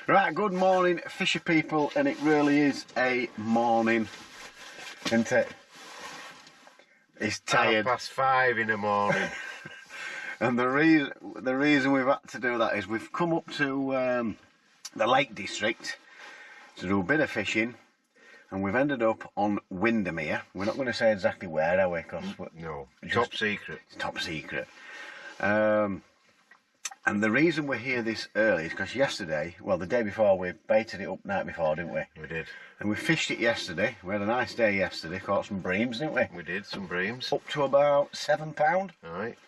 Right, good morning, fisher people, and it really is a morning, isn't it? He's tired. 5:30 in the morning. And the reason we've had to do that is we've come up to the Lake District to do a bit of fishing, and we've ended up on Windermere. We're not going to say exactly where, are we? No, top secret. It's top secret. And the reason we're here this early is because yesterday, well, the day before, we baited it up night before, didn't we? We did. And we fished it yesterday. We had a nice day yesterday, caught some breams, didn't we? We did, some breams. Up to about £7. Alright.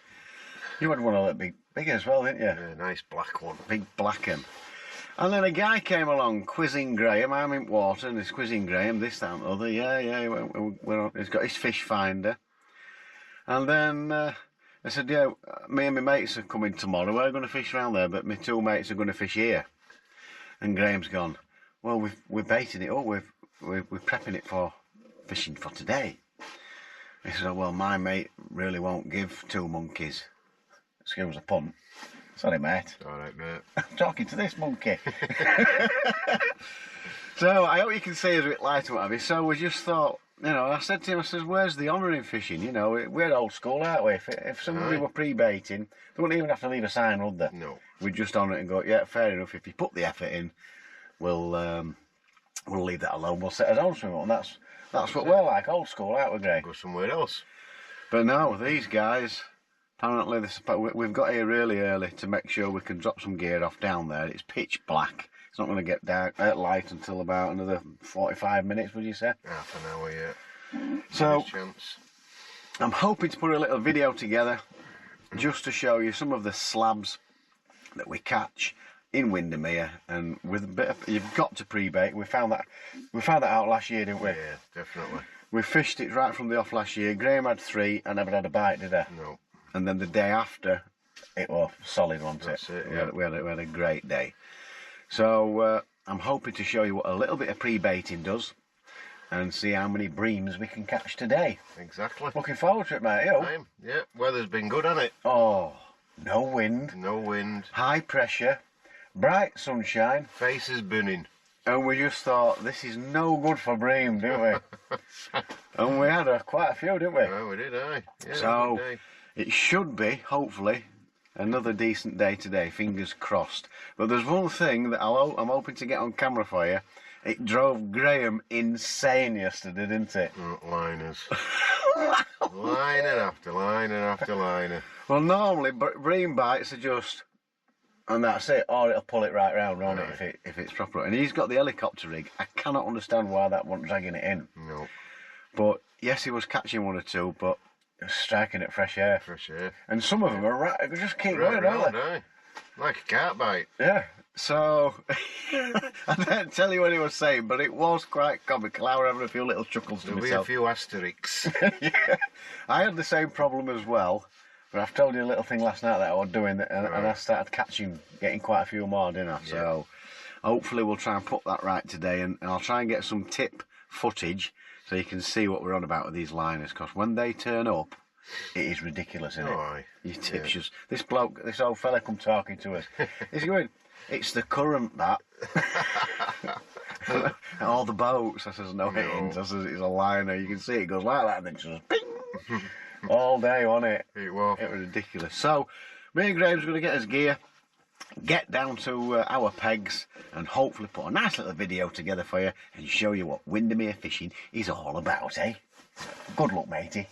You had one a little big as well, didn't you? Yeah, nice black one. Big black one. And then a guy came along, quizzing Graham. I'm in water, and he's quizzing Graham, this, that, and the other. Yeah, he's got his fish finder. And then I said, yeah, me and my mates are coming tomorrow. We're going to fish around there, but my two mates are going to fish here. And Graham's gone, well, we're baiting it up. We're prepping it for fishing for today. He said, oh, well, my mate really won't give two monkeys. Excuse the pun. Sorry, mate. Alright, mate. I'm talking to this monkey. So, I hope you can see us a bit light and what have you. So, we just thought, you know, I said to him, I said, where's the honour in fishing? You know, we're old school, aren't we? If somebody were pre-baiting, they wouldn't even have to leave a sign, would they? No. We'd just honour it and go, yeah, fair enough. If you put the effort in, we'll leave that alone. We'll set our own swim up, and that's what we're like, old school, aren't we, Greg? Go somewhere else. But no, these guys, apparently, we've got here really early to make sure we can drop some gear off down there. It's pitch black. It's not going to get dark, light until about another 45 minutes, would you say? Half an hour, yeah. So, Nice chance. I'm hoping to put a little video together just to show you some of the slabs that we catch in Windermere, and with a bit of, you've got to pre-bait. We found that out last year, didn't we? Yeah, definitely. We fished it right from the off last year. Graham had 3. I never had a bite, did I? No. And then the day after, it was solid, wasn't That's it? yeah. We had a great day. So I'm hoping to show you what a little bit of pre-baiting does, and see how many breams we can catch today. Exactly. Looking forward to it, mate. You? Yeah, weather's been good, hasn't it? Oh, no wind, No wind. high pressure, bright sunshine, Face is burning. and we just thought, this is no good for bream, didn't we? And we had quite a few, didn't we? Oh, we did, aye. Yeah, So, good day. it should be, hopefully, another decent day today, fingers crossed. But there's one thing that I'm hoping to get on camera for you. It drove Graham insane yesterday, didn't it? Liners. Liner after liner after liner. Well, normally bream bites are just, and that's it, or it'll pull it right round, won't it, if it's proper. And he's got the helicopter rig. I cannot understand why that wasn't dragging it in. No. But yes, he was catching one or two, but he was striking at fresh air. Fresh air. And some of them are right, they just keep Right going, round, don't they? aye. Like a cat bite. Yeah. So, I don't tell you what he was saying, but it was quite comical. I was having a few little chuckles to There'll be a myself. few asterisks. Yeah. I had the same problem as well, but I've told you a little thing last night that I was doing, and I started getting quite a few more, didn't I? Yeah. So, hopefully we'll try and put that right today, and I'll try and get some tip footage so you can see what we're on about with these liners, because when they turn up, it is ridiculous, isn't it? Aye. Your tips just... This bloke, this old fella come talking to us. He's going, it's the current, that. All the boats. I says, no, it isn't. I says, it's a liner. You can see it goes like that, and then it just ping! All day, wasn't it? It was. It was ridiculous. So, me and Graham's going to get his gear, get down to our pegs, and hopefully put a nice little video together for you and show you what Windermere fishing is all about, eh? Good luck, matey.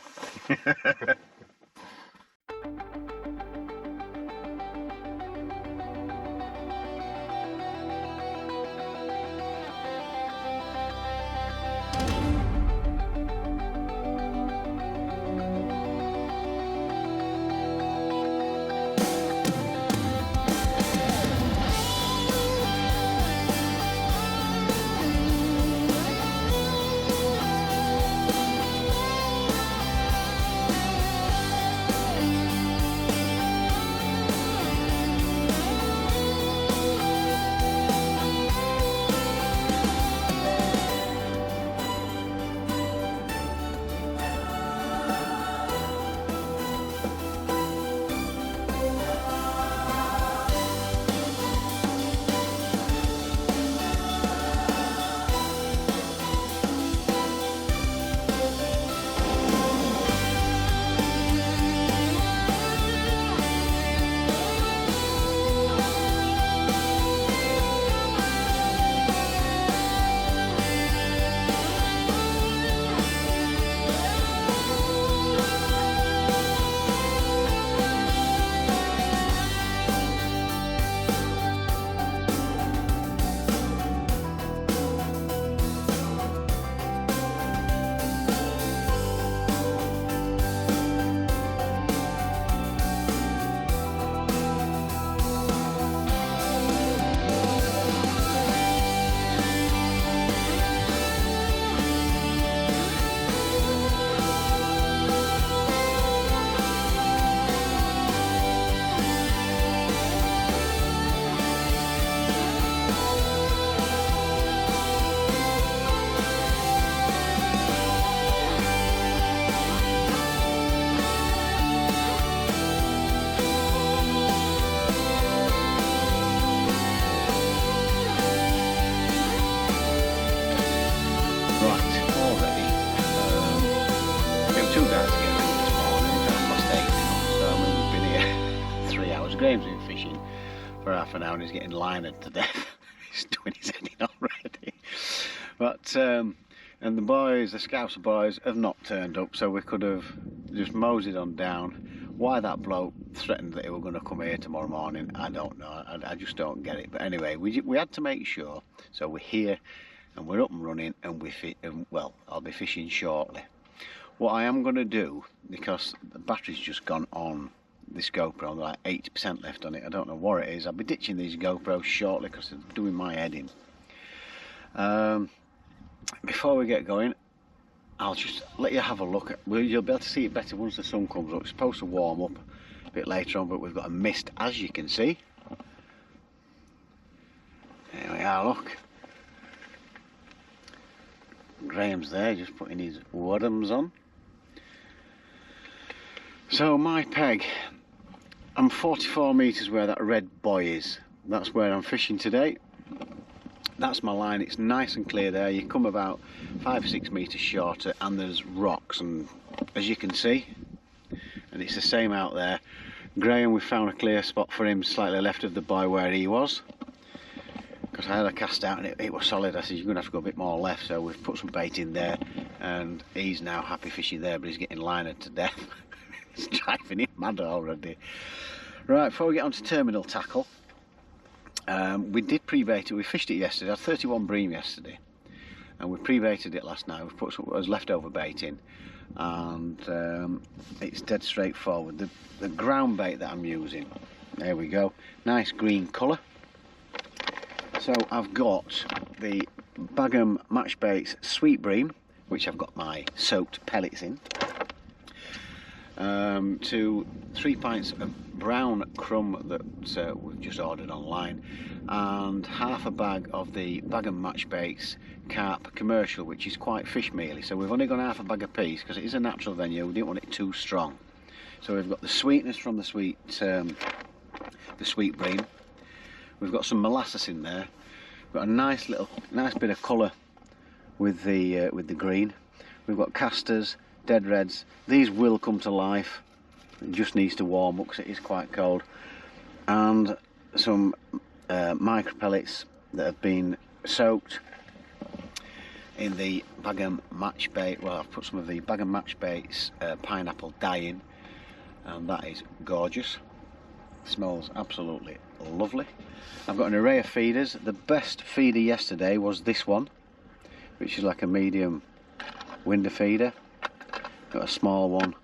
fishing for half an hour and he's getting linered to death. He's doing his head in already. But and the boys, the Scouser boys, have not turned up, so we could have just moseyed on down. Why that bloke threatened that he were going to come here tomorrow morning, I don't know. I just don't get it. But anyway, we had to make sure, so we're here and we're up and running, and well, I'll be fishing shortly. What I am going to do, because the battery's just gone on this GoPro, like 80% left on it, I don't know what it is. I'll be ditching these GoPros shortly because they're doing my head in. Before we get going, I'll just let you have a look at, well, you'll be able to see it better once the sun comes up. It's supposed to warm up a bit later on, but we've got a mist, as you can see. There we are, look. Graham's there, just putting his Woodhams on. So my peg, I'm 44 metres where that red buoy is. That's where I'm fishing today. That's my line. It's nice and clear there. You come about 5 or 6 metres shorter and there's rocks, and as you can see, and it's the same out there. Graham, we found a clear spot for him slightly left of the buoy where he was, because I had a cast out and it was solid. I said, you're going to have to go a bit more left, so we've put some bait in there and he's now happy fishing there, but he's getting linered to death. It's driving him mad already. Right, before we get on to terminal tackle, we did pre-bait it. We fished it yesterday. I had 31 bream yesterday, and we pre-baited it last night. We've put some leftover bait in, and it's dead straightforward. The ground bait that I'm using, there we go, nice green colour. So I've got the Bagham Match Baits Sweet Bream, which I've got my soaked pellets in, to 3 pints of brown crumb that we've just ordered online, and half a bag of the Bagham Match Baits Carp Commercial, which is quite fish mealy. So we've only gone half a bag a piece because it is a natural venue. We didn't want it too strong. So we've got the sweetness from the sweet bream. We've got some molasses in there. We've got a nice bit of colour with the green. We've got casters, dead reds. These will come to life. It just needs to warm up because it is quite cold. And some micro pellets that have been soaked in the Bagham Match Bait. Well, I've put some of the Bagham Match Baits pineapple dye in, and that is gorgeous. Smells absolutely lovely. I've got an array of feeders. The best feeder yesterday was this one, which is like a medium winder feeder. Got a small one,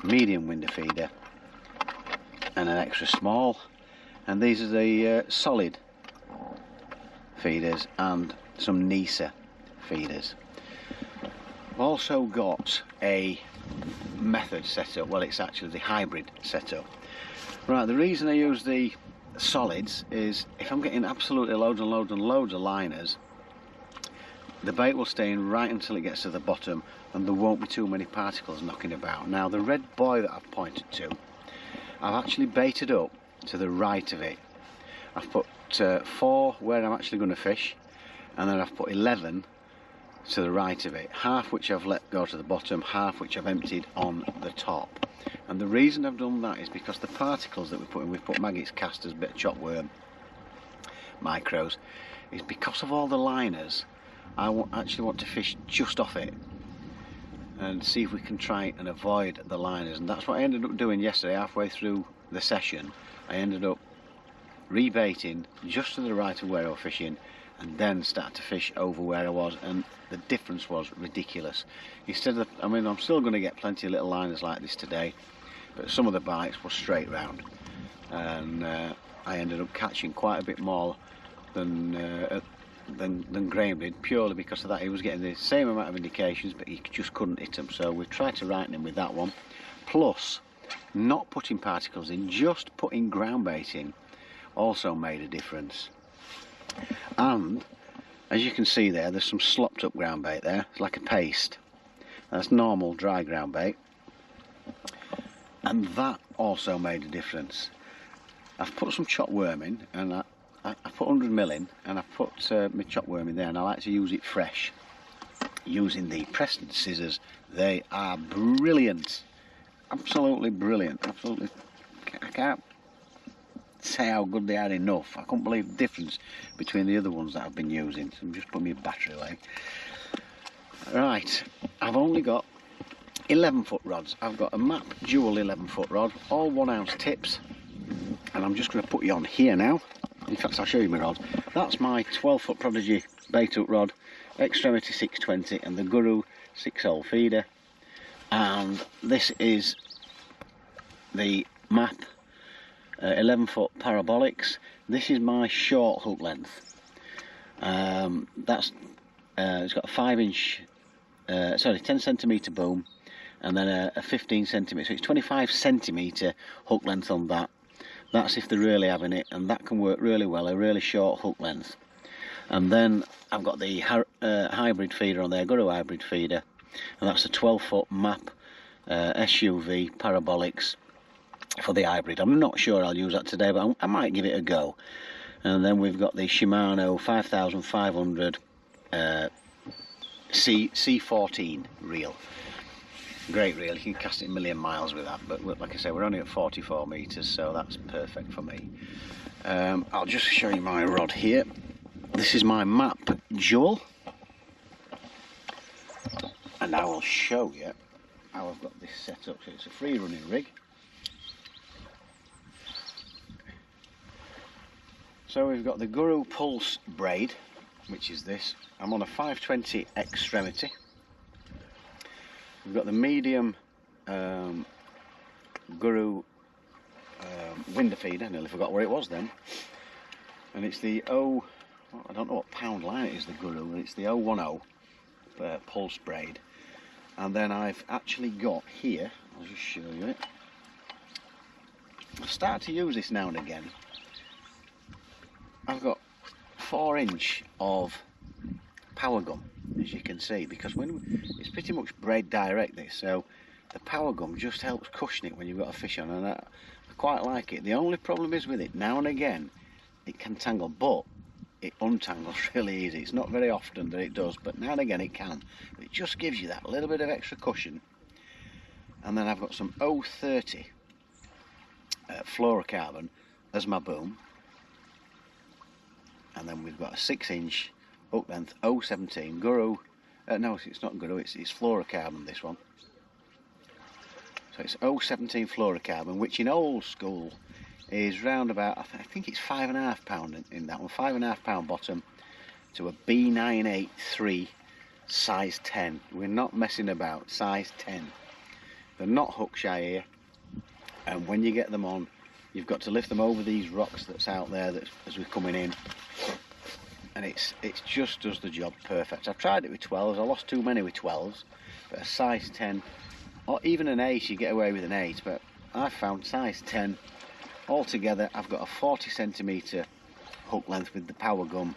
medium winder feeder, and an extra small. And these are the solid feeders and some Nisa feeders. I've also got a method setup. Well, it's actually the hybrid setup. Right, the reason I use the solids is if I'm getting absolutely loads and loads and loads of liners, the bait will stay in right until it gets to the bottom and there won't be too many particles knocking about. Now the red buoy that I've pointed to, I've actually baited up to the right of it. I've put 4 where I'm actually going to fish, and then I've put 11 to the right of it, half which I've let go to the bottom, half which I've emptied on the top. And the reason I've done that is because the particles that we put in, we've put maggots, casters, bit of chopworm, micros, is because of all the liners. I actually want to fish just off it and see if we can try and avoid the liners, and that's what I ended up doing yesterday. Halfway through the session I ended up rebaiting just to the right of where I was fishing, and then start to fish over where I was, and the difference was ridiculous. Instead of, I mean, I'm still going to get plenty of little liners like this today, but some of the bites were straight round, and I ended up catching quite a bit more than Graham did, purely because of that. He was getting the same amount of indications, but he just couldn't hit them. So we tried to righten him with that one. Plus, not putting particles in, just putting ground bait in, also made a difference. And as you can see there, there's some slopped up ground bait there. It's like a paste. That's normal dry ground bait, and that also made a difference. I've put some chopped worm in, and I put 100ml in, and I've put my chopped worm in there, and I like to use it fresh using the Preston scissors. They are brilliant. absolutely brilliant. Absolutely, I can't say how good they are enough. I couldn't believe the difference between the other ones that I've been using. So I'm just putting my battery away. Right, I've only got 11-foot rods. I've got a Map dual 11-foot rod, all 1 ounce tips, and I'm just going to put you on here now. In fact, I'll show you my rod. That's my 12-foot Prodigy bait hook rod, Extremity 620, and the Guru 6-hole feeder. And this is the Map 11-foot parabolics. This is my short hook length. It's got a 10 centimetre boom, and then a 15 centimetre. So it's 25 centimetre hook length on that. That's if they're really having it, and that can work really well, a really short hook length. And then I've got the hybrid feeder on there, Guru hybrid feeder, and that's a 12-foot Map SUV parabolics for the hybrid. I'm not sure I'll use that today, but I might give it a go. And then we've got the Shimano 5500 C14 reel. Great reel, you can cast it a million miles with that, but like I say, we're only at 44 metres, so that's perfect for me. I'll just show you my rod here. This is my Map Dual, and I will show you how I've got this set up. So it's a free running rig. So we've got the Guru Pulse braid, which is this. I'm on a 520 extremity. We've got the medium Guru winder feeder. I nearly forgot where it was then. And it's the I don't know what pound line it is, the Guru. It's the 010 pulse braid. And then I've actually got here, I'll just show you it. I start to use this now and again. I've got 4" of power gum, as you can see, because it's pretty much braid direct this, so the power gum just helps cushion it when you've got a fish on, and I quite like it. The only problem is with it, now and again it can tangle, but it untangles really easy. It's not very often that it does, but now and again it can. It just gives you that little bit of extra cushion. And then I've got some 030 fluorocarbon as my boom, and then we've got a 6" hook length 017 Guru. No, it's not Guru, it's fluorocarbon, this one. So it's 017 fluorocarbon, which in old school is round about, I think it's £5.5 in that one, £5.5 bottom to a B983 size 10. We're not messing about, size 10. They're not hook shy here, and when you get them on, you've got to lift them over these rocks that's out there as we're coming in, and it just does the job perfect. I've tried it with 12s, I lost too many with 12s, but a size 10, or even an 8, you get away with an 8, but I found size 10. Altogether, I've got a 40 centimetre hook length with the power gum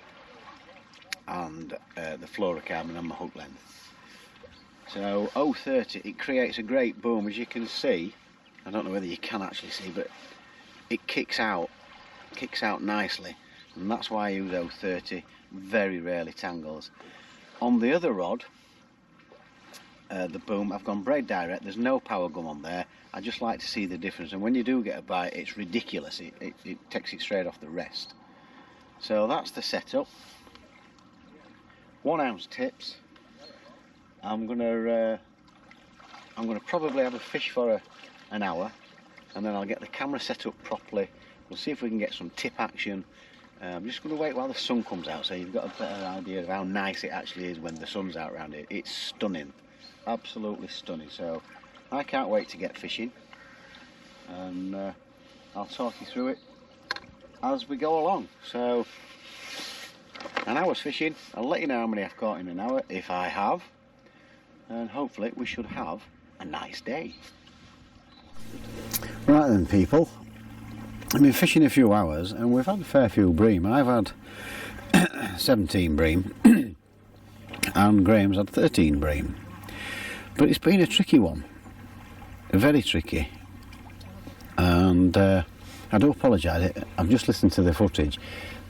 and the fluorocarbon on my hook length. So 030, it creates a great boom, as you can see. I don't know whether you can actually see, but it kicks out nicely, and that's why I use 030. Very rarely tangles. On the other rod, the boom, I've gone braid direct. There's no power gum on there. I just like to see the difference, and when you do get a bite, it's ridiculous. It takes it straight off the rest. So that's the setup. 1 ounce tips. I'm gonna probably have a fish for an hour, and then I'll get the camera set up properly. We'll see if we can get some tip action. I'm just going to wait while the sun comes out, so you've got a better idea of how nice it actually is when the sun's out around it. It's stunning, absolutely stunning. So I can't wait to get fishing, and I'll talk you through it as we go along. So an hour's fishing. I'll let you know how many I've caught in an hour, if I have, and hopefully we should have a nice day. Right then, people, I've been fishing a few hours and we've had a fair few bream. I've had 17 bream and Graham's had 13 bream, but it's been a tricky one, very tricky, and I do apologise. I've just listened to the footage.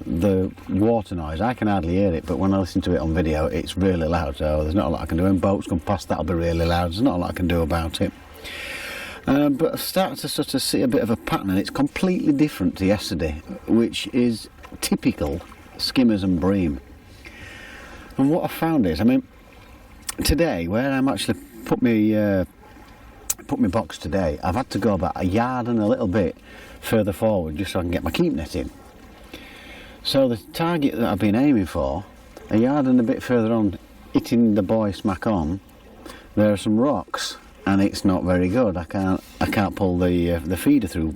The water noise, I can hardly hear it, but when I listen to it on video, it's really loud, so there's not a lot I can do. When boats come past, that'll be really loud. There's not a lot I can do about it. But I've started to sort of see a bit of a pattern, and it's completely different to yesterday, which is typical skimmers and bream. And what I found is, I mean, today, where I'm actually put my box today, I've had to go about a yard and a little bit further forward just so I can get my keep net in. So the target that I've been aiming for, a yard and a bit further on, hitting the buoy smack on, there are some rocks, and it's not very good. I can't pull the feeder through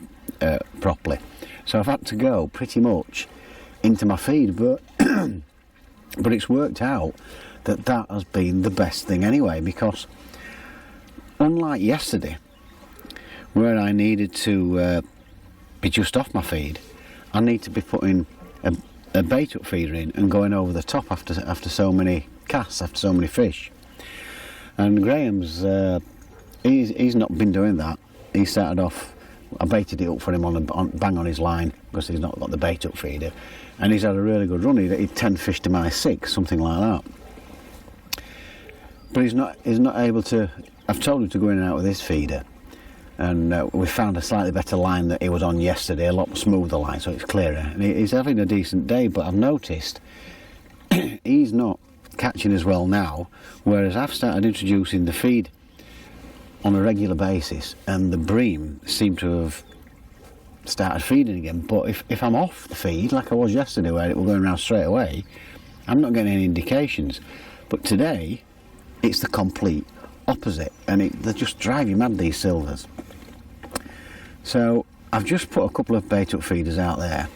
properly, so I've had to go pretty much into my feed, but but it's worked out that has been the best thing anyway, because unlike yesterday where I needed to be just off my feed, I need to be putting a bait up feeder in and going over the top after so many casts, after so many fish. And Graham's he's not been doing that. He started off, I baited it up for him bang on his line, because he's not got the bait up feeder, and he's had a really good run. He'd 10 fish to my 6, something like that. But he's not able to. I've told him to go in and out with his feeder, and we found a slightly better line that he was on yesterday, a lot smoother line, so it's clearer. And he's having a decent day, but I've noticed he's not catching as well now, whereas I've started introducing the feed on a regular basis, and the bream seem to have started feeding again. But if I'm off the feed, like I was yesterday where it was going around straight away, I'm not getting any indications. But today, it's the complete opposite, and they just drive you mad, these silvers. So I've just put a couple of bait up feeders out there,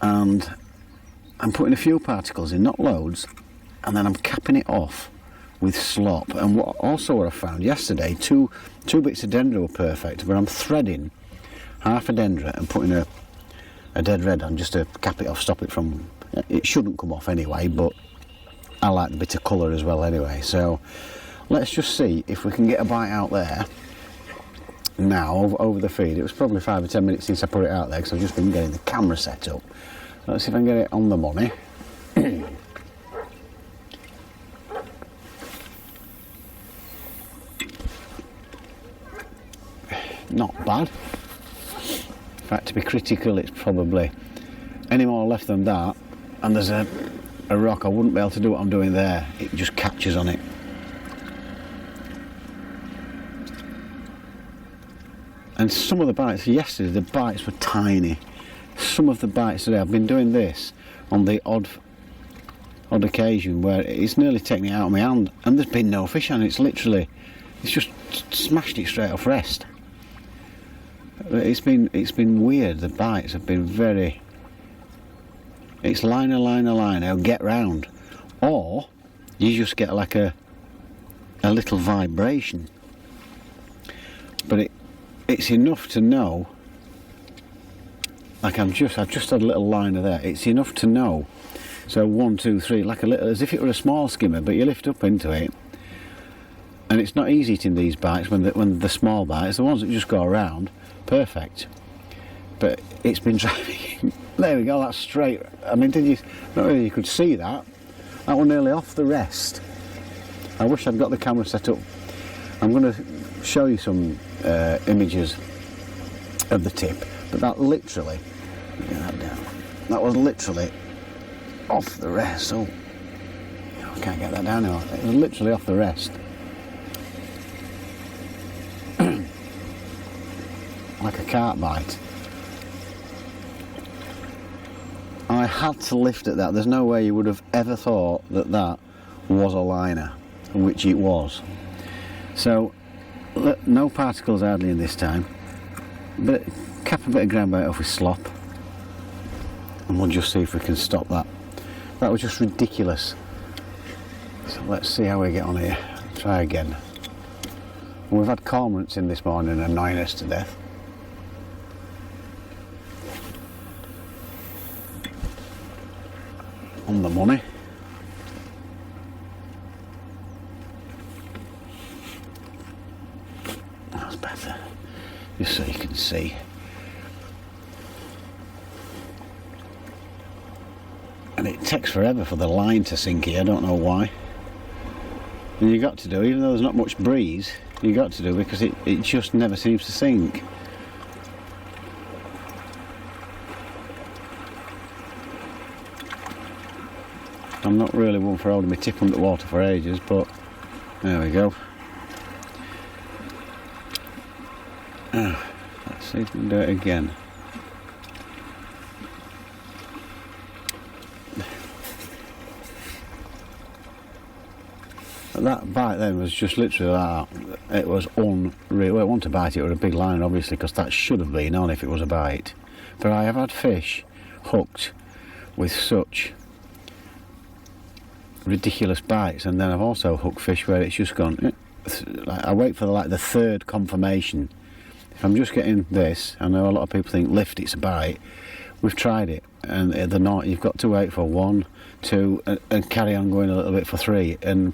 and I'm putting a few particles in, not loads, and then I'm capping it off with slop. And what I found yesterday, two bits of dendra were perfect, but I'm threading half a dendra and putting a dead red on just to cap it off, stop it from, it shouldn't come off anyway, but I like the bit of colour as well anyway. So let's just see if we can get a bite out there now over the feed. It was probably 5 or 10 minutes since I put it out there, because I've just been getting the camera set up. Let's see if I can get it on the money. Not bad. In fact, to be critical, it's probably any more left than that, and there's a rock, I wouldn't be able to do what I'm doing there. It just catches on it. And some of the bites yesterday, the bites were tiny. Some of the bites today, I've been doing this on the odd occasion where it's nearly taken it out of my hand, and there's been no fish on it. It's just smashed it straight off rest. It's been weird. The bites have been very. It's liner, get round, or you just get like a little vibration. But it's enough to know. Like I've just had a little liner there. It's enough to know. So 1, 2, 3, like a little, as if it were a small skimmer, but you lift up into it, and it's not easy eating these bites when the small bites, the ones that just go around, perfect. But it's been driving. There we go. That's straight. I mean, not really you could see that. That one nearly off the rest. I wish I'd got the camera set up. I'm going to show you some images of the tip, but that literally, get that down. That was literally off the rest. Oh, I can't get that down now. It was literally off the rest. Like a carp bite. I had to lift at that. There's no way you would have ever thought that was a liner, which it was. So, no particles hardly in this time. But cap a bit of ground bait off with slop, and we'll just see if we can stop that. That was just ridiculous. So let's see how we get on here. Try again. We've had cormorants in this morning, annoying us to death. On the money. That's better, just so you can see. And it takes forever for the line to sink here, I don't know why. And you've got to do, even though there's not much breeze, You got to do, because it just never seems to sink. I'm not really one for holding my tip underwater for ages, but there we go. Let's see if we can do it again. That bite then was just literally that. It was unreal. Well, I want to bite it with a big line, obviously, because that should have been on if it was a bite. But I have had fish hooked with such ridiculous bites, and then I've also hooked fish where it's just gone. I wait for the third confirmation. If I'm just getting this, I know a lot of people think lift, it's a bite. We've tried it, and they're not. You've got to wait for 1, 2, and carry on going a little bit for 3, and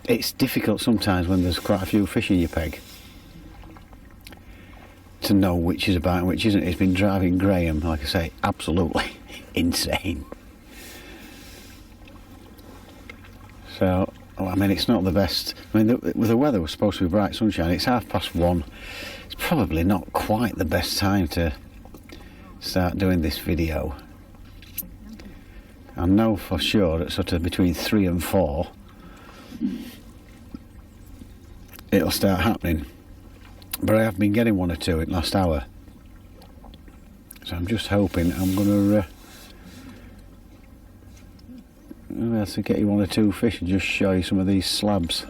it's difficult sometimes when there's quite a few fish in your peg to know which is a bite and which isn't. It's been driving Graham, like I say, absolutely insane. So, I mean, it's not the best. I mean, the weather was supposed to be bright sunshine. It's 1:30. It's probably not quite the best time to start doing this video. I know for sure that sort of between 3 and 4 it'll start happening, but I have been getting 1 or 2 in the last hour, so I'm just hoping I'm going to get you 1 or 2 fish and just show you some of these slabs,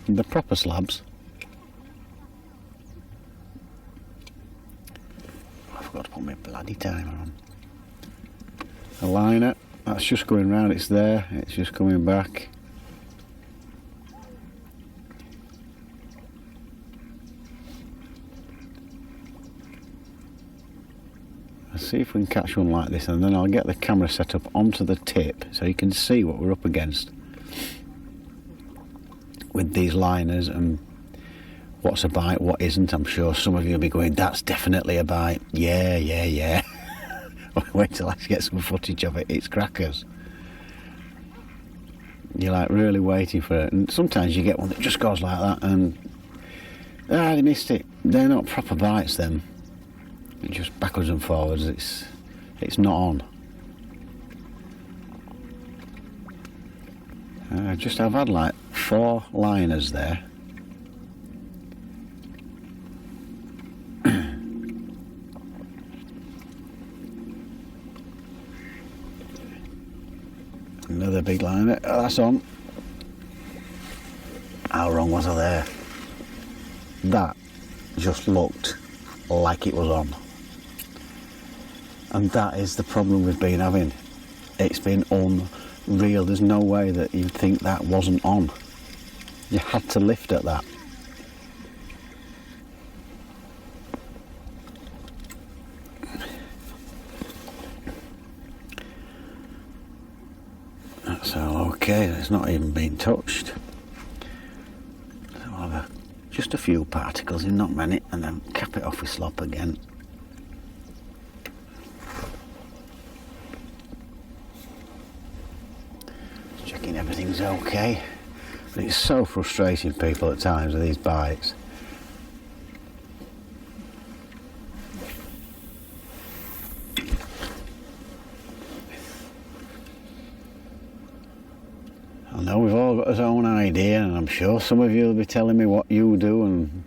the proper slabs. I forgot to put my bloody timer on. A liner, that's just going round, it's there, it's just coming back. See if we can catch one like this, and then I'll get the camera set up onto the tip so you can see what we're up against with these liners and what's a bite, what isn't. I'm sure some of you will be going, that's definitely a bite. Yeah. Wait till I get some footage of it. It's crackers. You're like really waiting for it, and sometimes you get one that just goes like that and they missed it. They're not proper bites then. Just backwards and forwards, it's not on. I've had like 4 liners there. Another big liner. Oh, that's on. How wrong was I there? That just looked like it was on. And that is the problem we've been having. It's been unreal. There's no way that you'd think that wasn't on. You had to lift at that. So, okay, it's not even been touched. So I'll have just a few particles in, not many, and then cap it off with slop again. Checking everything's okay. But it's so frustrating, people, at times with these bites. I know we've all got our own idea, and I'm sure some of you will be telling me what you do, and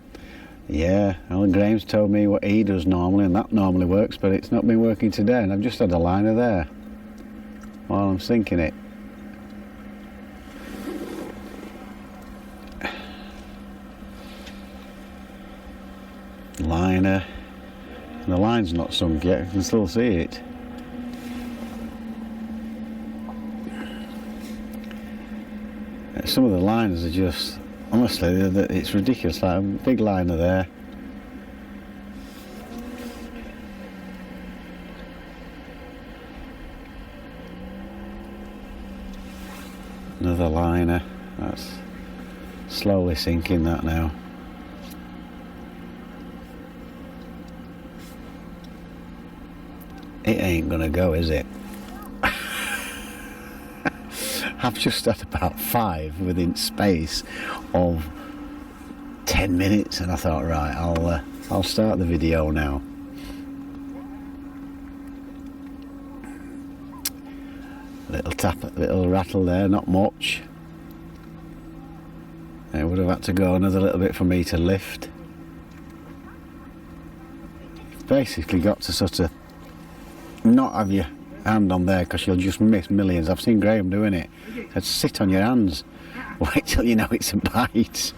yeah, Alan Graham's told me what he does normally, and that normally works, but it's not been working today, and I've just had a liner there while I'm sinking it. Liner, and the line's not sunk yet, you can still see it. Some of the liners are just, honestly, it's ridiculous. Like a big liner there. Another liner. That's slowly sinking that now. It ain't gonna go, is it? I've just had about 5 within space of 10 minutes, and I thought, right, I'll start the video now. Little tap, little rattle there, not much. It would have had to go another little bit for me to lift. You've basically got to sort of not have your hand on there, because you'll just miss millions. I've seen Graham doing it. Said, sit on your hands. Wait till you know it's a bite.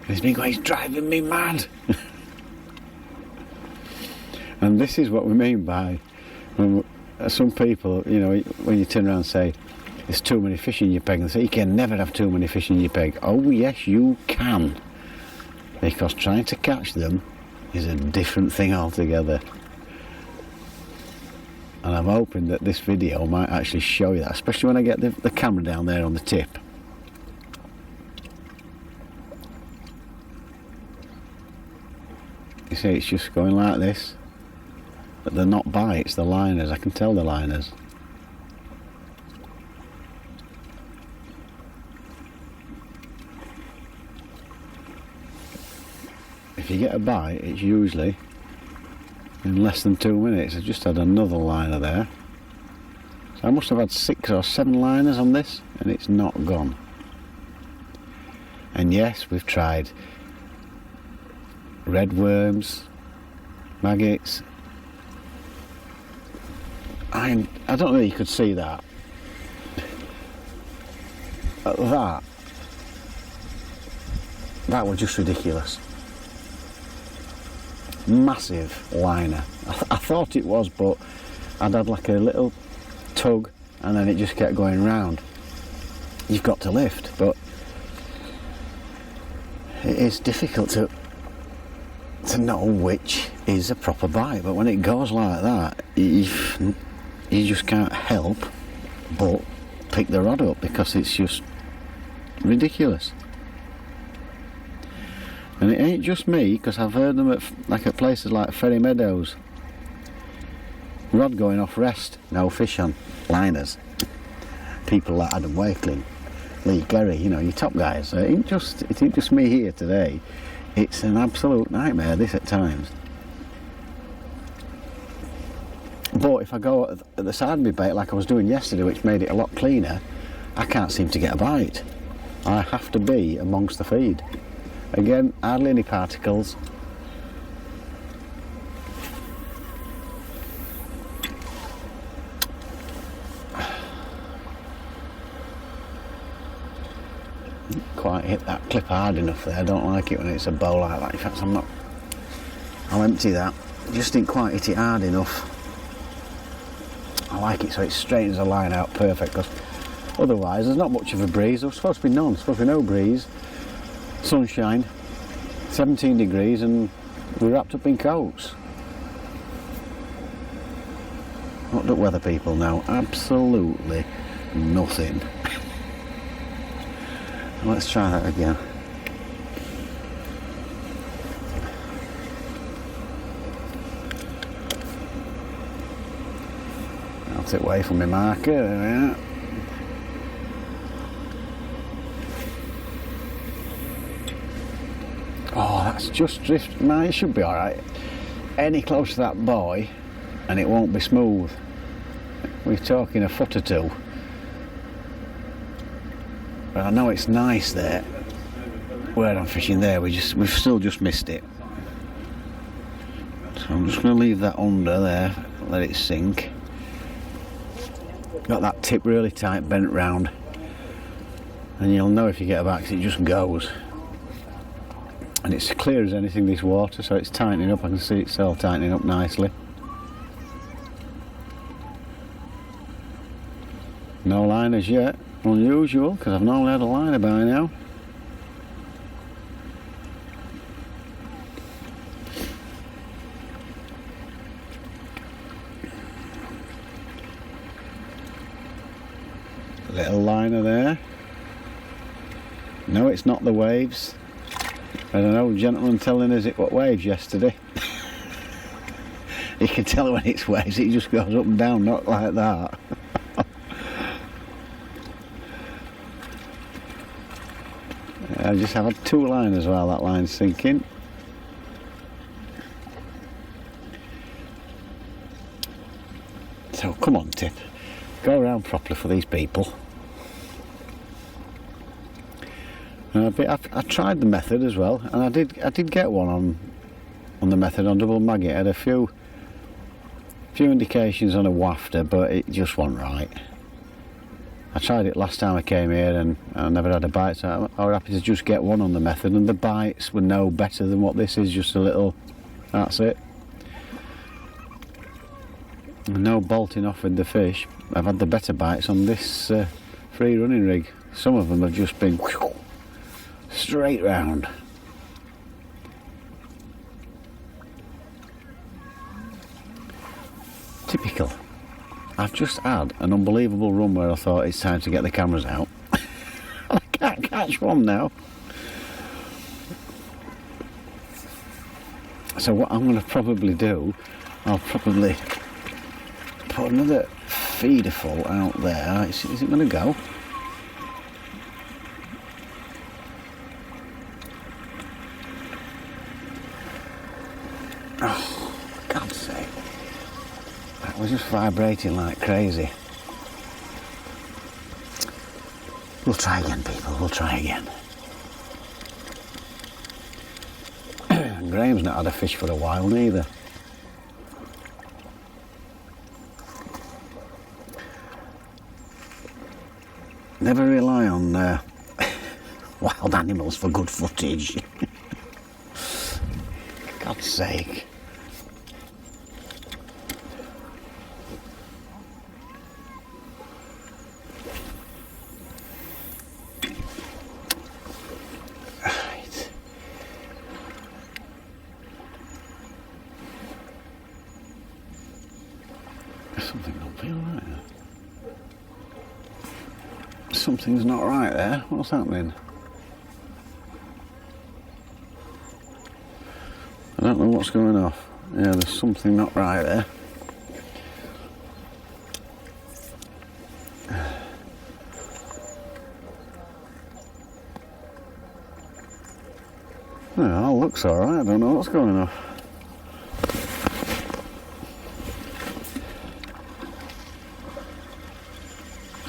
He's been going, he's driving me mad. And this is what we mean by, when some people, you know, when you turn around and say, there's too many fish in your peg, and they say, you can never have too many fish in your peg. Oh yes, you can. Because trying to catch them is a different thing altogether. And I'm hoping that this video might actually show you that, especially when I get the camera down there on the tip. You see, it's just going like this. But they're not bites, they're liners. I can tell they're liners. If you get a bite, it's usually in less than 2 minutes. I just had another liner there. So I must have had 6 or 7 liners on this, and it's not gone. And yes, we've tried red worms, maggots. I don't know if you could see that. That was just ridiculous. Massive liner. I thought it was, but I'd had like a little tug and then it just kept going round. You've got to lift, but it is difficult to know which is a proper bite. But when it goes like that, you just can't help but pick the rod up, because it's just ridiculous. And it ain't just me, because I've heard them at places like Ferry Meadows. Rod going off rest, no fish on, liners. People like Adam Wakeling, Lee Gerry, you know, your top guys. It ain't just me here today. It's an absolute nightmare, this at times. But if I go at the side of my bait like I was doing yesterday, which made it a lot cleaner, I can't seem to get a bite. I have to be amongst the feed. Again, hardly any particles. Quite hit that clip hard enough there. I don't like it when it's a bow like that. In fact, I'll empty that. Just didn't quite hit it hard enough. I like it so it straightens the line out perfect, because otherwise there's not much of a breeze. There's supposed to be none, supposed to be no breeze. Sunshine, 17 degrees, and we're wrapped up in coats. What do weather people know? Absolutely nothing. Let's try that again. I'll take away from my marker. There we are. Oh, that's just drift. Man, it should be alright. Any closer to that buoy and it won't be smooth. We're talking a foot or two. But I know it's nice there. Where I'm fishing there, we've still just missed it. So I'm just going to leave that under there, let it sink. Got that tip really tight, bent round. And you'll know if you get a bite, 'cause it just goes. And it's clear as anything, this water, so it's tightening up. I can see itself tightening up nicely. No liners yet. Unusual, because I've normally had a liner by now. Little liner there. No, it's not the waves. I don't know, gentleman telling us it what waves yesterday. You can tell when it's waves, it just goes up and down, not like that. I just have had 2 liners while that line's sinking. So come on, Tip, go around properly for these people. And I tried the method as well, and I did get one on the method on double maggot. I had a few indications on a wafter, but it just wasn't right. I tried it last time I came here and I never had a bite, so I was happy to just get one on the method, and the bites were no better than what this is, just a little, that's it. No bolting off with the fish. I've had the better bites on this free running rig. Some of them have just been whew, straight round. Typical. I've just had an unbelievable run where I thought it's time to get the cameras out. I can't catch one now. So what I'm going to probably do, I'll probably put another feeder full out there. Is it going to go? Oh, God's sake. That was just vibrating like crazy. We'll try again, people, we'll try again. Graham's not had a fish for a while neither. Never rely on wild animals for good footage. God's sake. Right. Something don't feel right there. Something's not right there. What's happening? I don't know what's going off. Yeah, there's something not right there. Well, all looks alright. I don't know what's going on.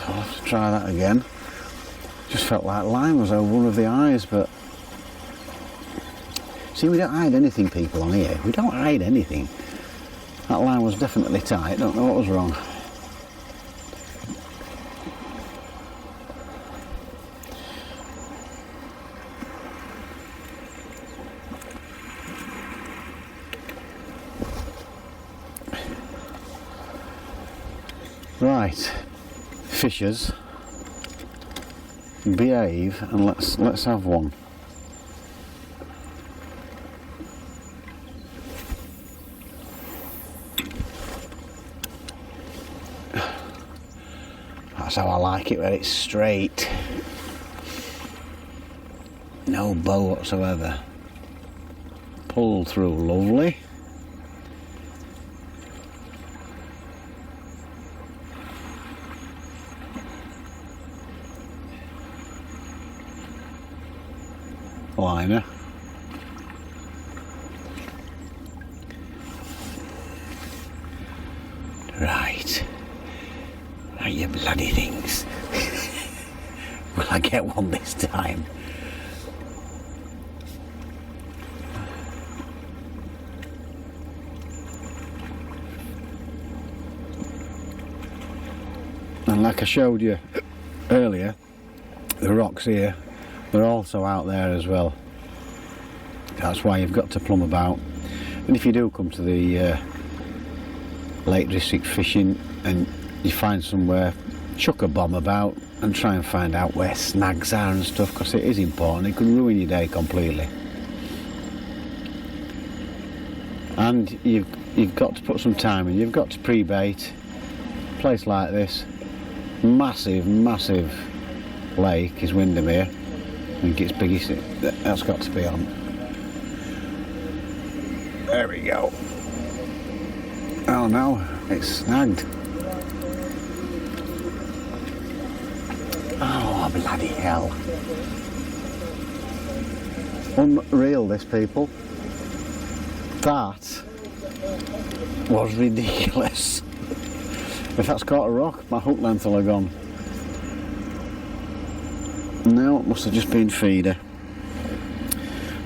I'll have to try that again. Just felt like line was over one of the eyes, but see, we don't hide anything, people, on here. We don't hide anything. That line was definitely tight. Don't know what was wrong. Right, fishers, behave, and let's have one. That's how I like it, where it's straight. No bow whatsoever. Pull through, lovely. Liner. Right. Right, you bloody things. Will I get one this time? And like I showed you earlier, the rocks here, they're also out there as well. That's why you've got to plumb about. And if you do come to the Lake District fishing and you find somewhere, chuck a bomb about and try and find out where snags are and stuff, because it is important. It can ruin your day completely. And you've got to put some time in. You've got to pre-bait. A place like this, massive lake is Windermere. I think it's biggest. That's got to be on. There we go. Oh no, it's snagged. Oh bloody hell. Unreal, this, people. That was ridiculous. If that's caught a rock, my hook length will have gone. No, it must have just been feeder.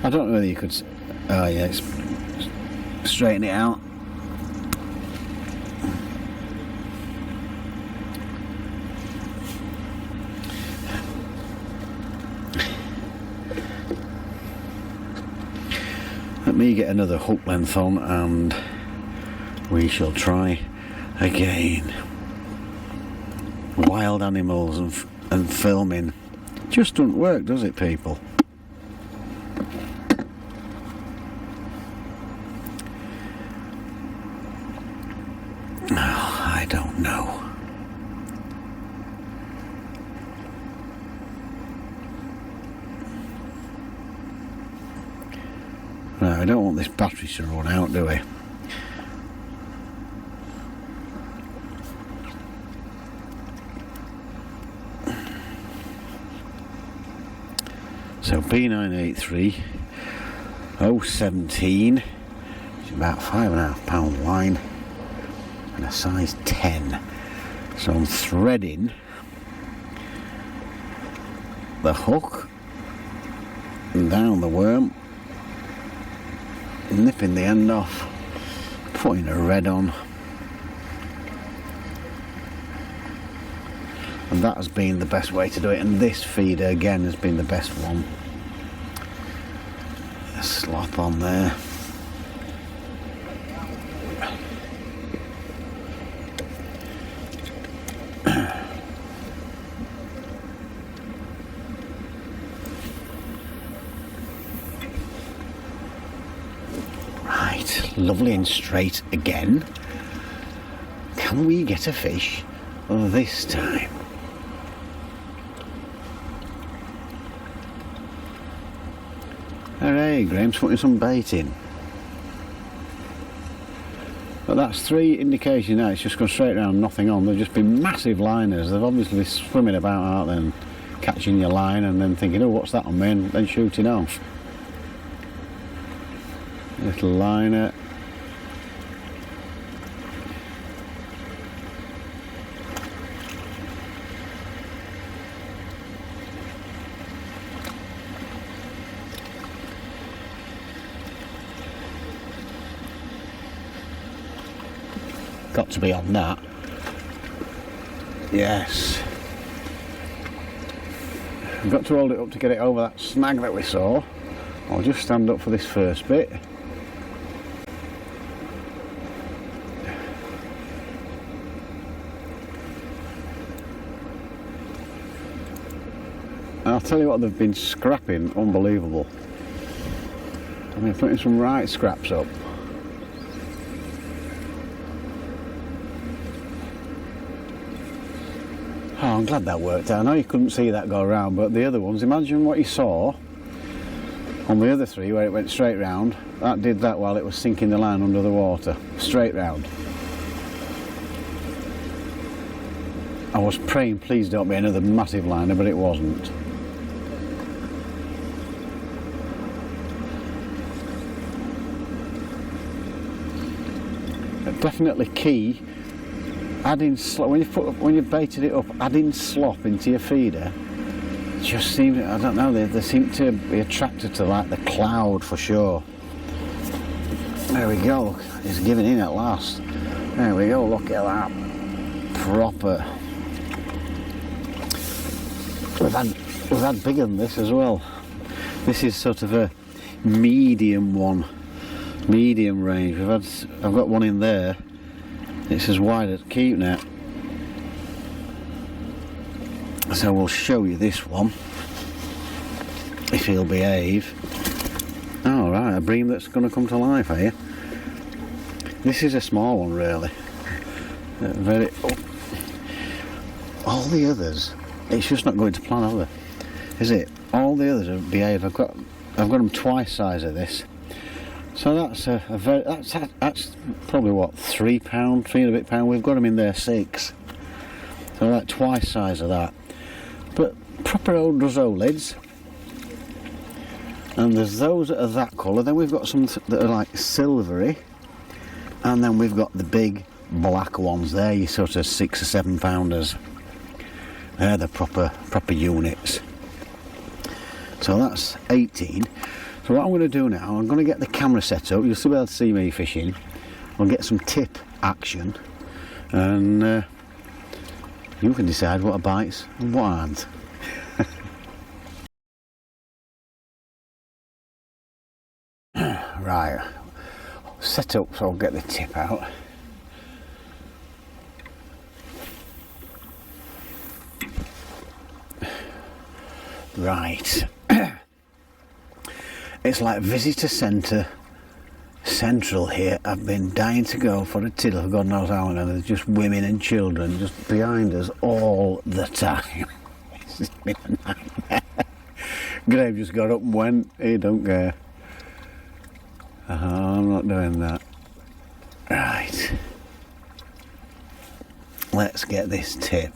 I don't know whether you could... Oh yeah, it's straighten it out. Let me get another hook length on and we shall try again. Wild animals and filming just doesn't work, does it, people? Oh, I don't know. No, I don't want this battery to run out, do we? So B983 017, it's about £5.5 line and a size 10. So I'm threading the hook and down the worm, nipping the end off, putting a red on, and that has been the best way to do it. And this feeder again has been the best one. A slop on there. Right, lovely and straight again. Can we get a fish this time? Hooray, Graham's putting some bait in. But that's 3 indications now, it's just gone straight around, nothing on. They've just been massive liners. They've obviously been swimming about, aren't they, and catching your line and then thinking, oh, what's that on me, and then shooting off. Little liner. Got to be on that. Yes. I've got to hold it up to get it over that snag that we saw. I'll just stand up for this first bit. And I'll tell you what, they've been scrapping, unbelievable. I mean, putting some right scraps up. Oh, I'm glad that worked out. I know you couldn't see that go around, but the other ones, imagine what you saw on the other 3 where it went straight round. That did that while it was sinking the line under the water, straight round. I was praying, please don't be another massive liner, but it wasn't. But definitely key. Adding slop, when you've baited it up, adding slop into your feeder just seems, I don't know, they seem to be attracted to like the cloud for sure. There we go, look, it's giving in at last. There we go, look at that. Proper. We've had bigger than this as well. This is sort of a medium one, medium range. I've got one in there. It's as wide as keep net. So we'll show you this one, if he'll behave. Oh right, a bream that's going to come to life, are you? This is a small one, really. All the others, it's just not going to plan, are they? Is it? All the others have behaved. I've got them twice size of this. So that's that's probably what, £3, £3 and a bit pound. We've got them in there 6. So like twice size of that. But proper old Duzzo lids. And there's those that are that colour. Then we've got some that are like silvery. And then we've got the big black ones there, your sort of 6 or 7 pounders. They're the proper units. So that's 18. So what I'm going to do now, I'm going to get the camera set up. You'll still be able to see me fishing. I'll get some tip action. And you can decide what bites and what aren't. Right, set up so I'll get the tip out. Right, it's like visitor centre central here. I've been dying to go for a tiddle for God knows how long, and there's just women and children just behind us all the time. It's just been a nightmare. Graham just got up and went, he don't care. I'm not doing that. Right. Let's get this tip.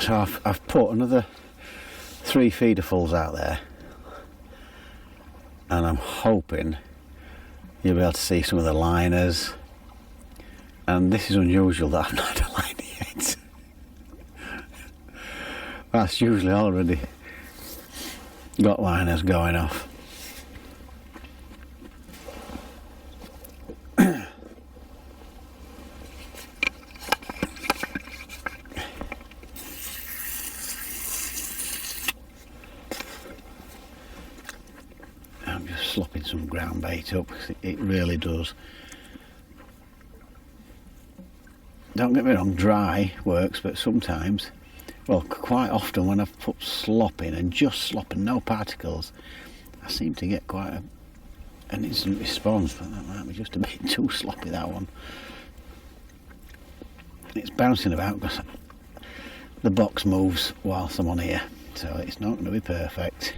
So I've put another 3 feederfuls out there. And I'm hoping you'll be able to see some of the liners. And this is unusual that I've not had a liner yet. That's usually already got liners going off. Slopping some ground bait up, because it really does. Don't get me wrong, dry works, but sometimes, well, quite often when I've put slop in and just slop and no particles, I seem to get quite an instant response, but that might be just a bit too sloppy, that one. It's bouncing about because the box moves whilst I'm on here, so it's not going to be perfect.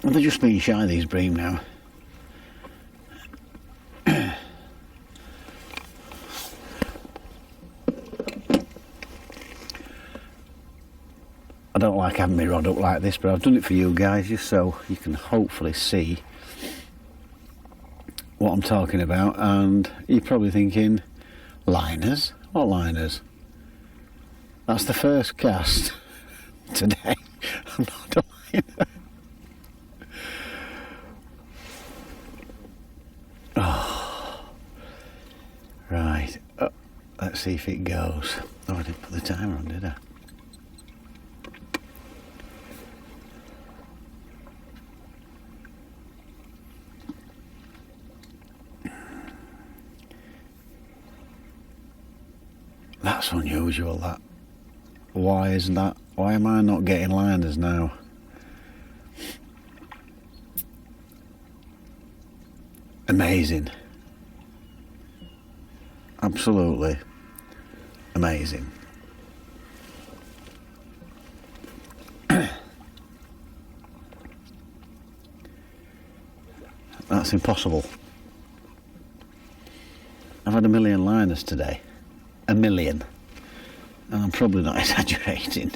And they're just being shy, these bream now. I don't like having my rod up like this, but I've done it for you guys just so you can hopefully see what I'm talking about. And you're probably thinking, liners? What liners? That's the first cast today. I'm not a liner. Oh, right. Oh, let's see if it goes. Oh, I didn't put the timer on, did I? That's unusual, that. Why isn't that? Why am I not getting liners now? Amazing. Absolutely amazing. That's impossible. I've had 1,000,000 liners today. 1,000,000. And I'm probably not exaggerating.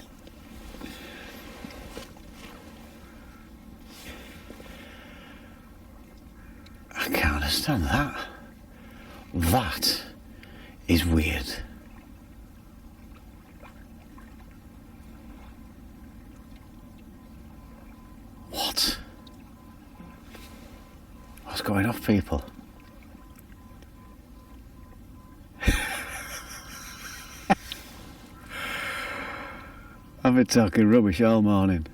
I can't understand that. That is weird. What? What's going off, people? I've been talking rubbish all morning.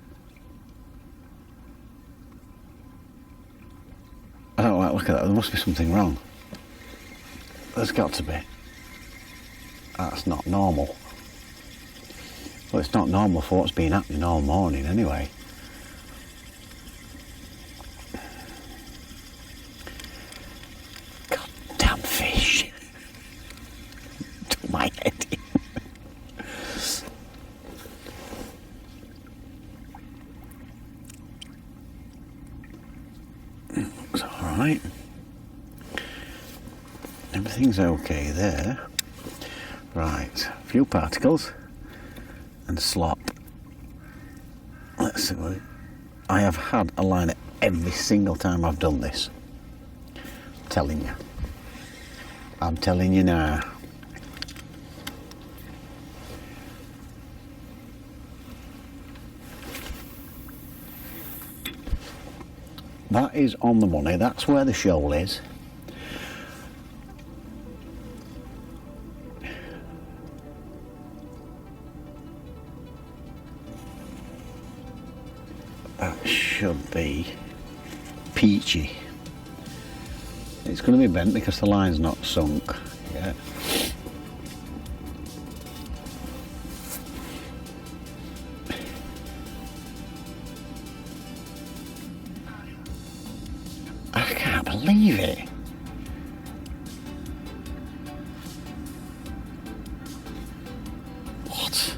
I don't like looking at that. There must be something wrong. There's got to be. That's not normal. Well, it's not normal for what's been happening all morning anyway. Goddamn fish. Took my head in. right. Everything's okay there. Right, a few particles and slop. Let's see what I have had a liner every single time I've done this. I'm telling you. I'm telling you now. That is on the money, that's where the shoal is. That should be peachy. It's going to be bent because the line's not sunk yet. I can't believe it. What?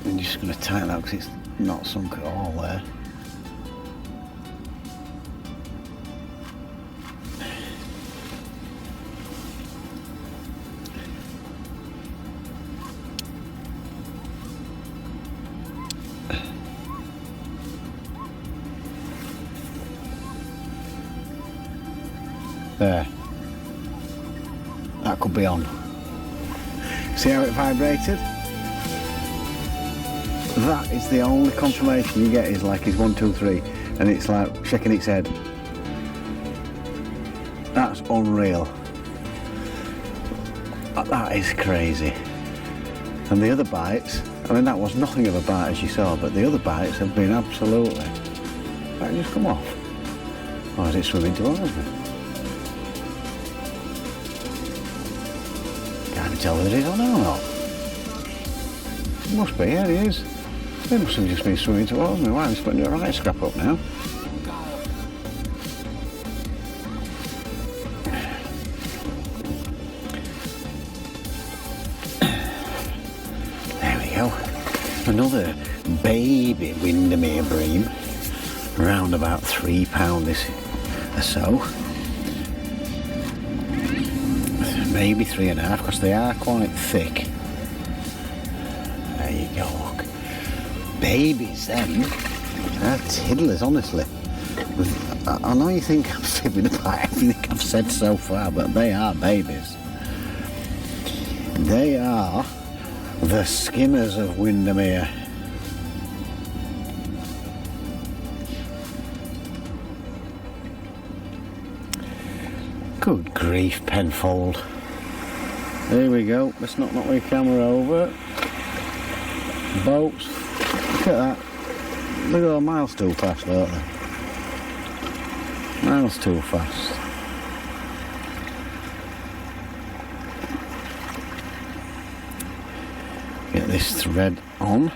I'm just going to tighten that because it's not sunk at all there. There. That could be on. See how it vibrated? That is the only confirmation you get, is like his 1, 2, 3, and it's like shaking its head. That's unreal. That is crazy. And the other bites, I mean, that was nothing of a bite as you saw, but the other bites have been absolutely... That just come off. Or is it swimming towards me? Can't even tell whether it is or not. It must be, yeah, it is. They must have just been swimming towards me. Why am I putting a right scrap up now? There we go. Another baby Windermere Bream. Around about £3 this or so. Maybe 3.5 because they are quite thick. There you go, look. Babies then. They're tiddlers, honestly. I know you think I'm fibbing about everything I've said so far, but they are babies. They are the skimmers of Windermere. Good grief, Penfold. There we go. Let's not knock my camera over. Boats. Look at that. Look at all miles too fast, aren't they? Miles too fast. Get this thread on.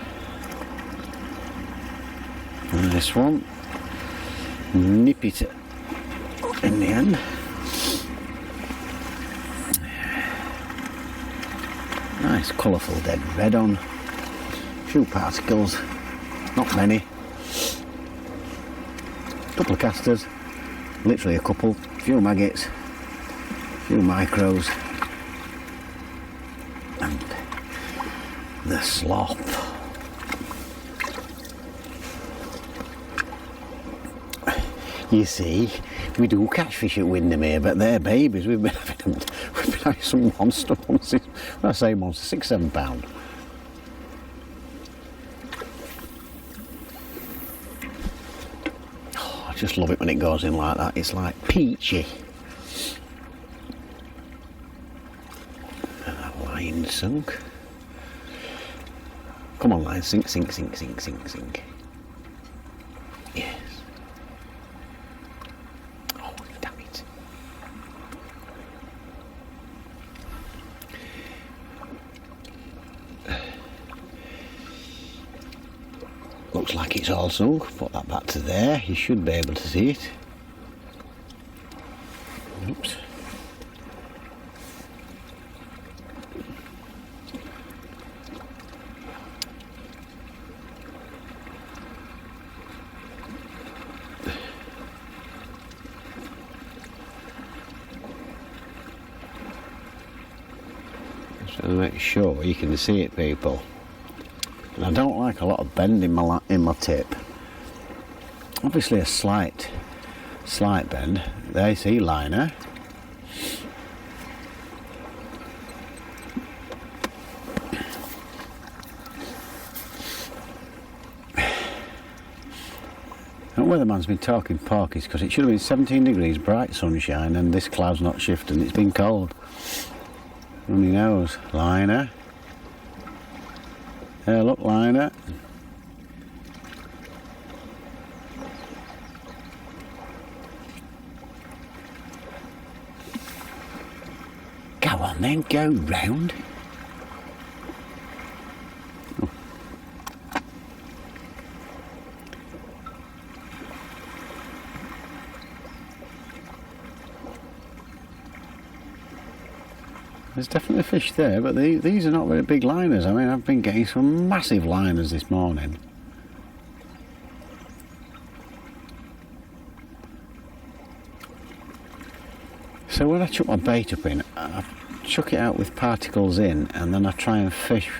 And this one. Nip it in the end. Nice colourful dead red on. Few particles, not many. Couple of casters, literally a couple. Few maggots, few micros, and the slop. You see, we do catch fish at Windermere, but they're babies. We've been having some monster ones. When I say monster, £6, £7. Oh, I just love it when it goes in like that. It's like peachy. And that line sunk. Come on, line, sink, sink, sink, sink, sink, sink. Yes. Looks like it's all sunk. Put that back to there. You should be able to see it. Oops. So make sure you can see it, people. And I don't like a lot of bend in my tip. Obviously a slight bend. There, see, liner. And weatherman's been talking porkies because it should have been 17 degrees, bright sunshine, and this cloud's not shifting. It's been cold. Runny nose, liner. There, look, liner. Go on then, go round. Oh. There's definitely a fish there, but these are not very big liners. I mean, I've been getting some massive liners this morning. So when I chuck my bait up in, I chuck it out with particles in, and then I try and fish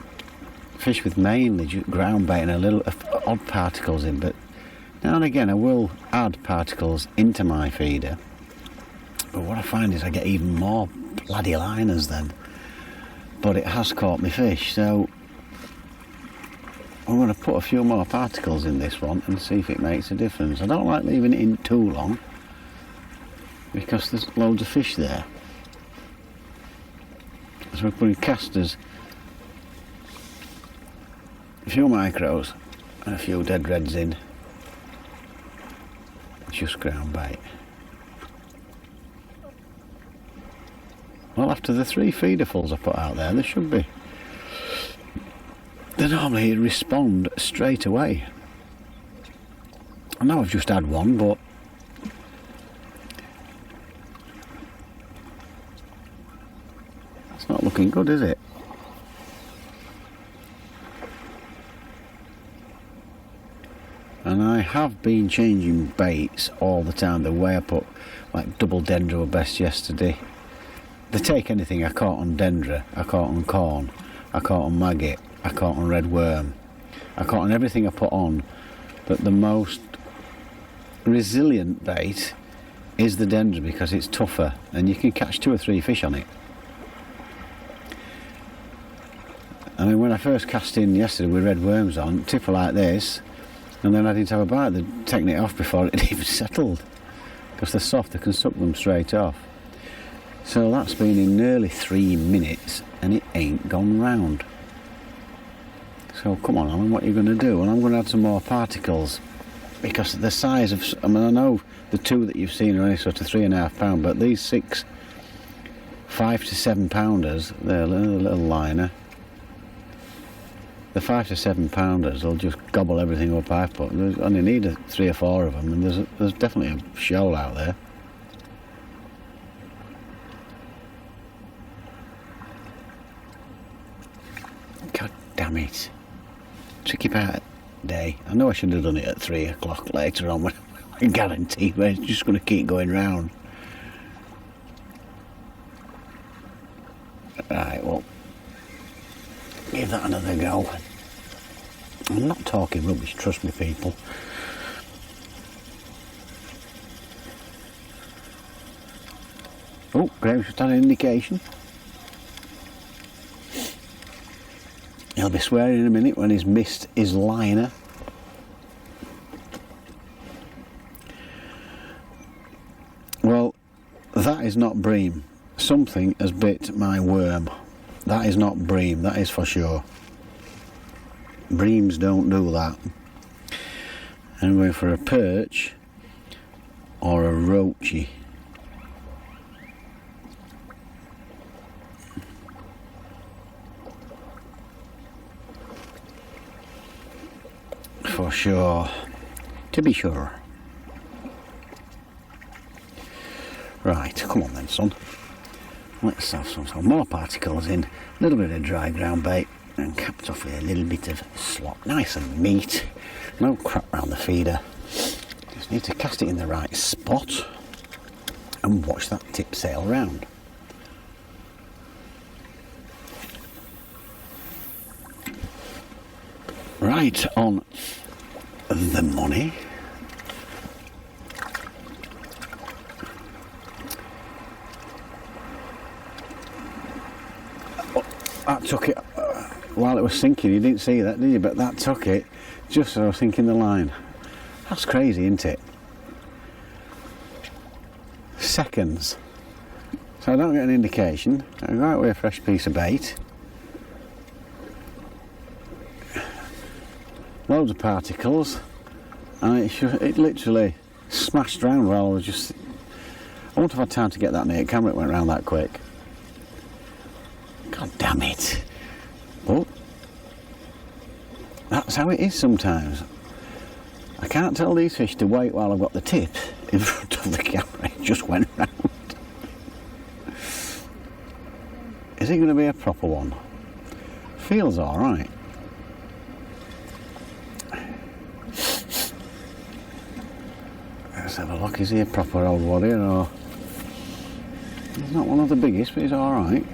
with mainly ground bait and a little odd particles in. But now and again I will add particles into my feeder. But what I find is I get even more bloody liners then. But it has caught me fish, so I'm going to put a few more particles in this one and see if it makes a difference. I don't like leaving it in too long because there's loads of fish there. So we're putting casters, a few micros and a few dead reds in. Just ground bait. Well, after the 3 feederfuls I put out there should be. They normally respond straight away. I know I've just had one, but it's not looking good, is it? And I have been changing baits all the time. The way I put like double dendro best yesterday. They take anything I caught on dendra, I caught on corn, I caught on maggot, I caught on red worm, I caught on everything I put on. But the most resilient bait is the dendra because it's tougher and you can catch 2 or 3 fish on it. I mean, when I first cast in yesterday with red worms on, tipper like this, and then I didn't have a bite, they'd taken it off before it even settled. Because they're soft, they can suck them straight off. So that's been in nearly 3 minutes and it ain't gone round. So come on, Alan, what are you going to do? Well, I'm going to add some more particles because the size of, I mean, I know the 2 that you've seen are only sort of 3.5 pound, but these 6, 5 to 7 pounders, they're a little liner. The 5 to 7 pounders will just gobble everything up I put. There's only need 3 or 4 of them, and there's definitely a shoal out there. God damn it. Tricky part of the day. I know I should have done it at 3 o'clock later on, but I guarantee it's just going to keep going round. Right, well, give that another go. I'm not talking rubbish, trust me, people. Oh, Graham's just had an indication. He'll be swearing in a minute when he's missed his liner. Well, that is not bream. Something has bit my worm. That is not bream, that is for sure. Breams don't do that. I'm going for a perch or a roachy. For sure. To be sure. Right, come on then, son. Let's have some more particles in, a little bit of dry ground bait, and capped off with a little bit of slop. Nice and neat. No crap round the feeder. Just need to cast it in the right spot and watch that tip sail round. Right on the money. That took it while it was sinking. You didn't see that, did you? But that took it just as I was sinking the line. That's crazy, isn't it? Seconds. So I don't get an indication. I go out with a fresh piece of bait. Loads of particles, and it literally smashed round while I was just... I wouldn't have had time to get that near the camera, it went round that quick. God damn it. Oh, that's how it is sometimes. I can't tell these fish to wait while I've got the tip in front of the camera. It just went round. Is it going to be a proper one? Feels alright. Let's have a look. Is he a proper old warrior, or... He's not one of the biggest, but he's alright.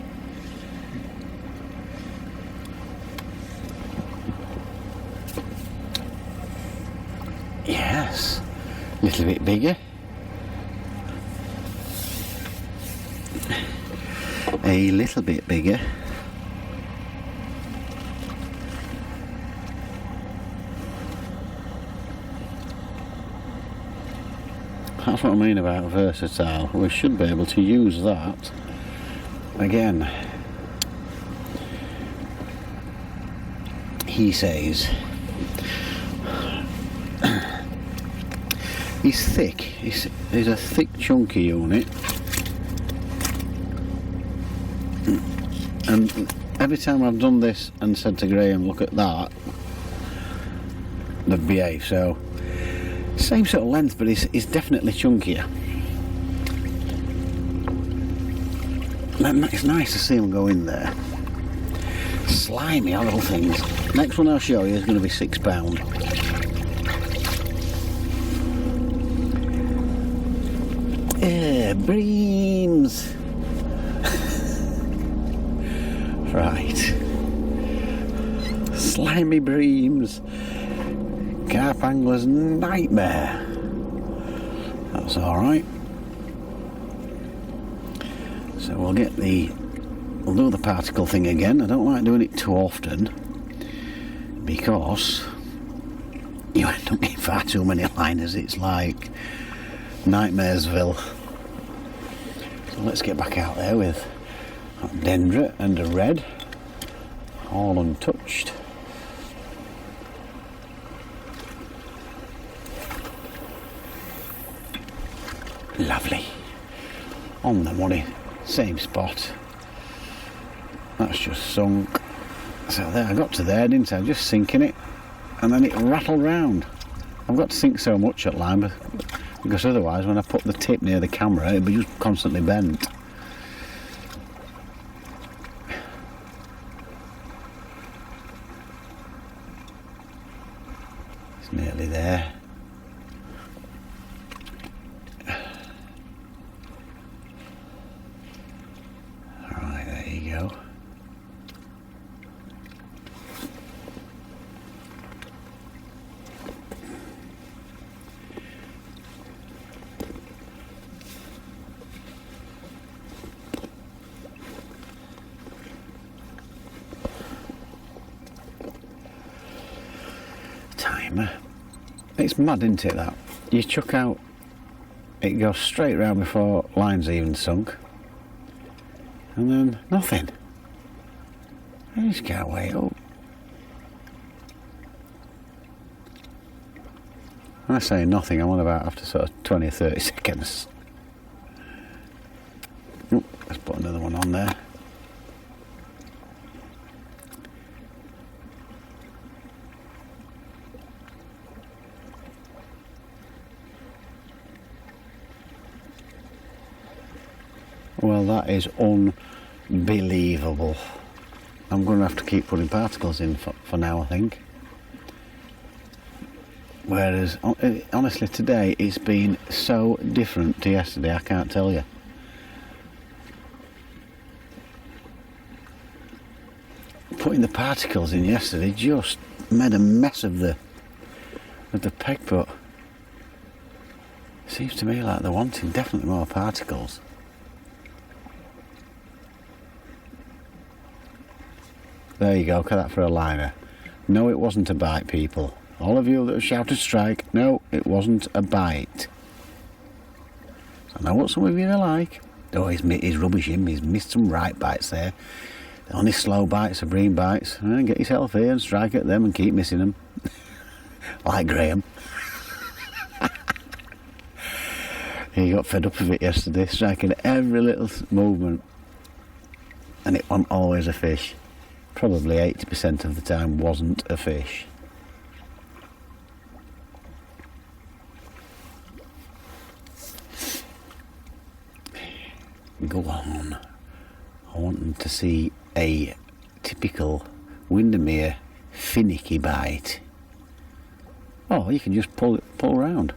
Yes, a little bit bigger. A little bit bigger. That's what I mean about versatile. We should be able to use that again. He says he's thick. He's a thick, chunky unit, and every time I've done this and said to Graham, "Look at that," they've behaved. So same sort of length, but it's definitely chunkier. It's nice to see them go in there. Slimy little things. Next one I'll show you is going to be £6. Breams. Right. Slimy breams. Carp angler's nightmare. That's alright. So we'll do the particle thing again. I don't like doing it too often because you end up getting far too many liners. It's like Nightmaresville. So let's get back out there with a dendra and a red, all untouched. Lovely. On the money, same spot. That's just sunk. So there, I got to there, didn't I? Just sinking it, and then it rattled round. I've got to sink so much at line because otherwise when I put the tip near the camera it'd be just constantly bent. It's nearly there. Alright, there you go. Timer. It's mad, isn't it, that? You chuck out, it goes straight round before line's even sunk, and then nothing. I just can't wait up. When I say nothing, I'm on about after sort of 20 or 30 seconds. Oh, let's put another one on there. Well, that is unbelievable. I'm going to have to keep putting particles in for now, I think. Whereas, honestly, today it's been so different to yesterday, I can't tell you. Putting the particles in yesterday just made a mess of the peg, but seems to me like they're wanting definitely more particles. There you go, look at that for a liner. No, it wasn't a bite, people. All of you that have shouted strike, no, it wasn't a bite. I know what some of you are like. Oh, he's rubbish him, he's missed some right bites there. Only slow bites are bream bites. Get yourself here and strike at them and keep missing them. Like Graham. He got fed up of it yesterday, striking at every little movement. And it wasn't always a fish. Probably 80% of the time wasn't a fish. Go on. I want them to see a typical Windermere finicky bite. Oh, you can just pull round.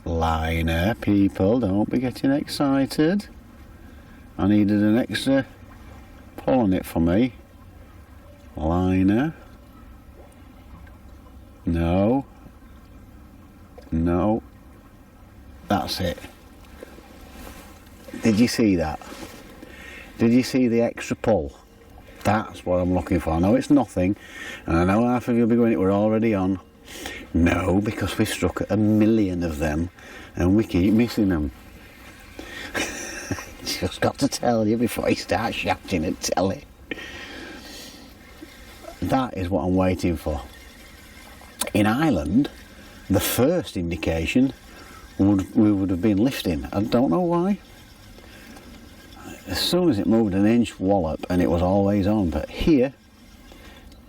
Liner, people, don't be getting excited. I needed an extra pull on it for me. Liner. No. No. That's it. Did you see that? Did you see the extra pull? That's what I'm looking for. I know it's nothing, and I know half of you'll be going, we're already on. No, because we've struck at 1 million of them, and we keep missing them. Just got to tell you before you start shouting at telly. That is what I'm waiting for. In Ireland, the first indication we would have been lifting. I don't know why. As soon as it moved an inch, wallop, and it was always on. But here,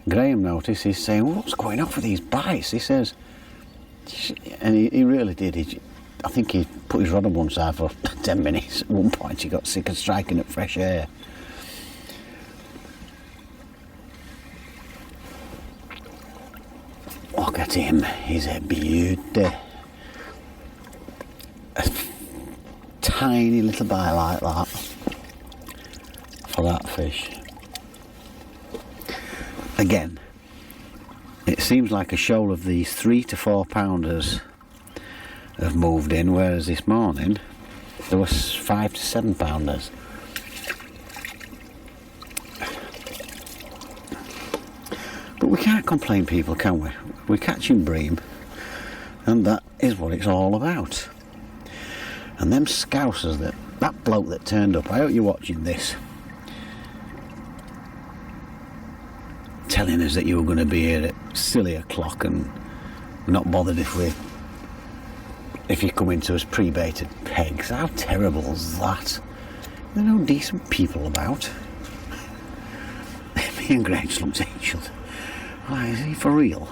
Graham noticed, he's saying, what's going on with these bites? He says, and he really did. I think he put his rod on one side for 10 minutes. At one point he got sick of striking at fresh air. Look at him, he's a beauty. A tiny little bite like that for that fish. Again, it seems like a shoal of these 3 to 4 pounders have moved in, whereas this morning there was 5 to 7 pounders. But we can't complain, people, can we? We're catching bream, and that is what it's all about. And them scousers, that bloke that turned up, I hope you're watching this, telling us that you were going to be here at silly o'clock and not bothered if you come into us pre-baited pegs. How terrible is that? There are no decent people about. Me and Graham slumped each other. Why, is he for real?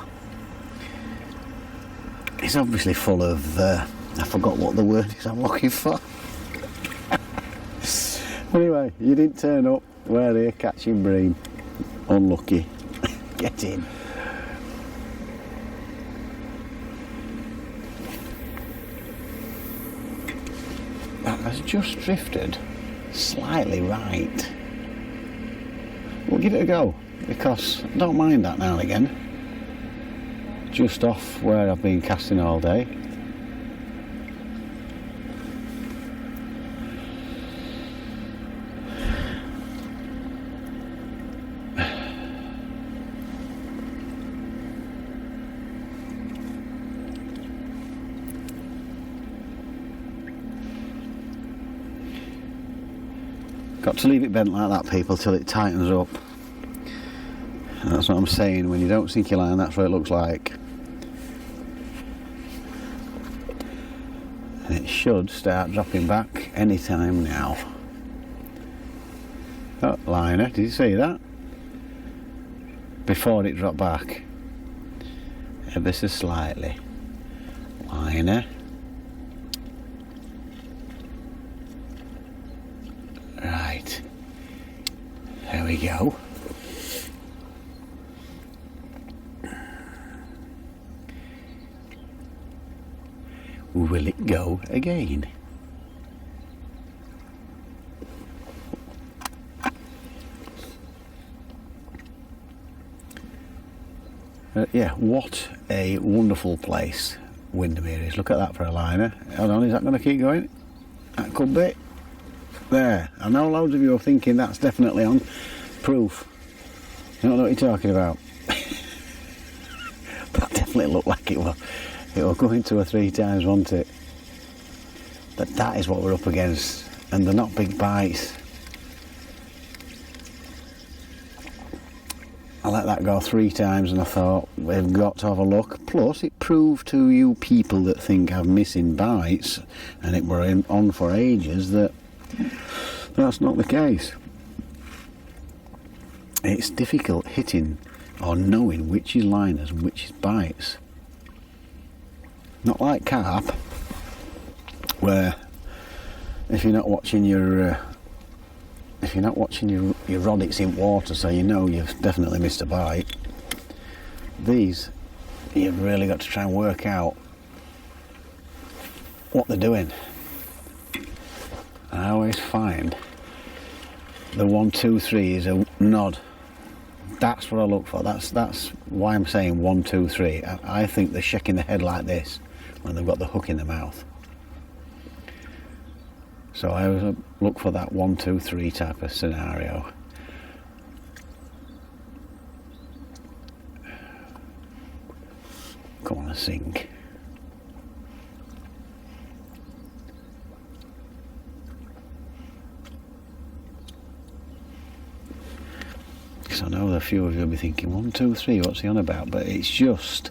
He's obviously full of, I forgot what the word is I'm looking for. Anyway, you didn't turn up. We're here catching bream. Unlucky. Get in. That has just drifted slightly right. We'll give it a go, because I don't mind that now and again. Just off where I've been casting all day. Got to leave it bent like that, people, till it tightens up. And that's what I'm saying, when you don't sink your line, that's what it looks like. And it should start dropping back any time now. Oh, liner, did you see that? Before it dropped back. Ever so slightly. Liner. Right. There we go. will it go again? Yeah, what a wonderful place Windermere is. Look at that for a liner. Hold on, is that going to keep going? That could be. There. I know loads of you are thinking that's definitely on. Proof. You don't know what you're talking about. That definitely looked like it will go in 2 or 3 times, won't it? But that is what we're up against. And they're not big bites. I let that go 3 times and I thought we've got to have a look. Plus it proved to you people that think I'm missing bites and it were on for ages that that's not the case. It's difficult hitting or knowing which is liners and which is bites. Not like carp, where if you're not watching your rod, in water, so you know you've definitely missed a bite. These, you've really got to try and work out what they're doing. I always find the 1, 2, 3 is a nod. That's what I look for. That's why I'm saying 1, 2, 3. I think they're shaking the head like this when they've got the hook in the mouth. So I always look for that 1, 2, 3 type of scenario. Come on, sink. Because I know a few of you will be thinking, 1, 2, 3, what's he on about? But it's just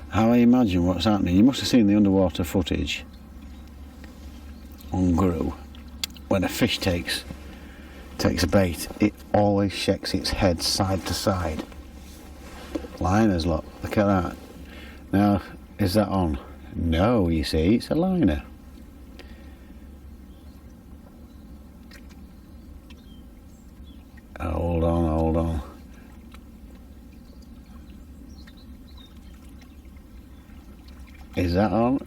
how I imagine what's happening. You must have seen the underwater footage on Guru. When a fish takes a bait, it always shakes its head side to side. Liners, look at that. Now, is that on? No, you see, it's a liner. Hold on. Is that on?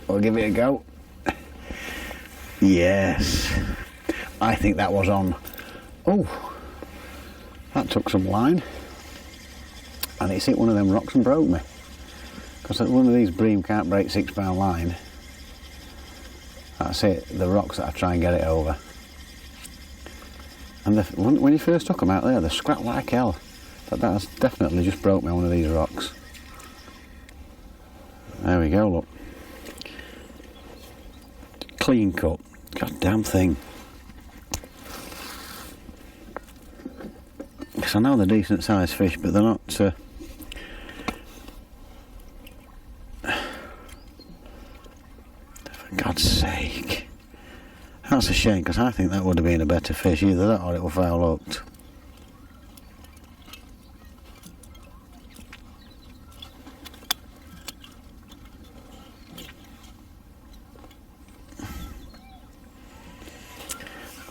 I'll give it a go. Yes, I think that was on. Oh, that took some line. And it's hit one of them rocks and broke me. Because one of these bream can't break 6-pound line. That's it, the rocks that I try and get it over. And when you first took them out there, they scrapped like hell. But that's definitely just broke me one of these rocks. There we go, look. Clean cut. Goddamn thing. Because I know they're decent sized fish, but they're not. For God's sake. That's a shame, because I think that would have been a better fish. Either that or it was foul hooked.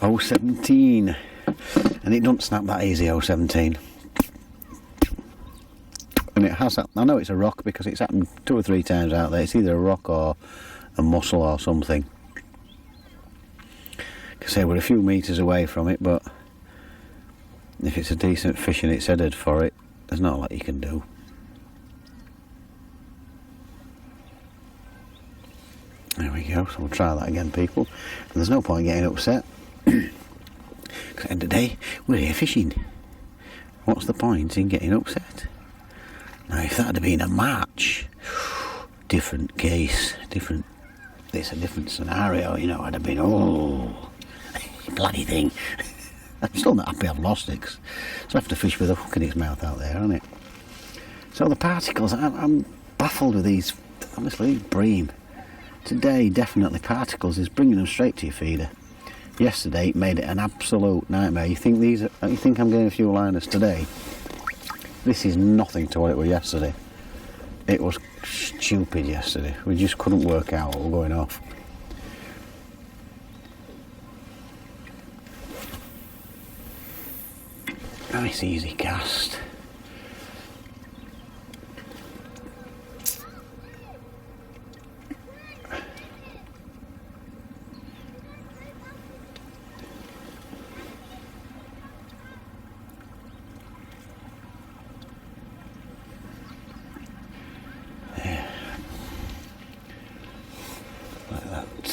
.017, and it don't snap that easy. .017, and it has. I know it's a rock because it's happened 2 or 3 times out there. It's either a rock or a mussel or something. Because say we're a few metres away from it, but if it's a decent fish and it's headed for it, there's not a lot you can do. There we go. So we'll try that again, people. And there's no point getting upset. Because at the end of the day, we're here fishing. What's the point in getting upset? Now, if that had been a match, different case, it's a different scenario, you know. I'd have been, oh, bloody thing. I'm still not happy I've lost it. So I have to fish with a hook in its mouth out there, isn't it? So the particles, I'm baffled with these, honestly, bream. Today, definitely particles is bringing them straight to your feeder. Yesterday it made it an absolute nightmare. You think I'm getting a few liners today? This is nothing to what it was yesterday. It was stupid yesterday. We just couldn't work out what was going off. Nice easy cast.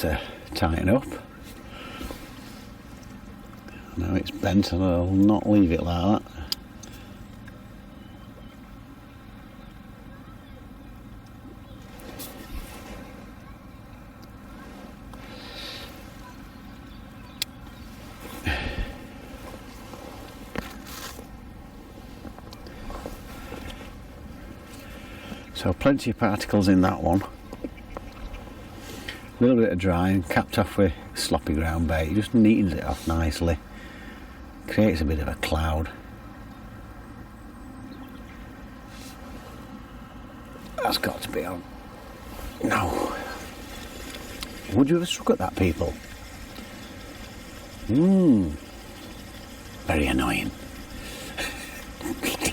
to tighten up. Now it's bent and I'll not leave it like that. So plenty of particles in that one. A little bit of drying, capped off with sloppy ground bait. It just neatens it off nicely. Creates a bit of a cloud. That's got to be on. No. Would you have struck at that, people? Very annoying.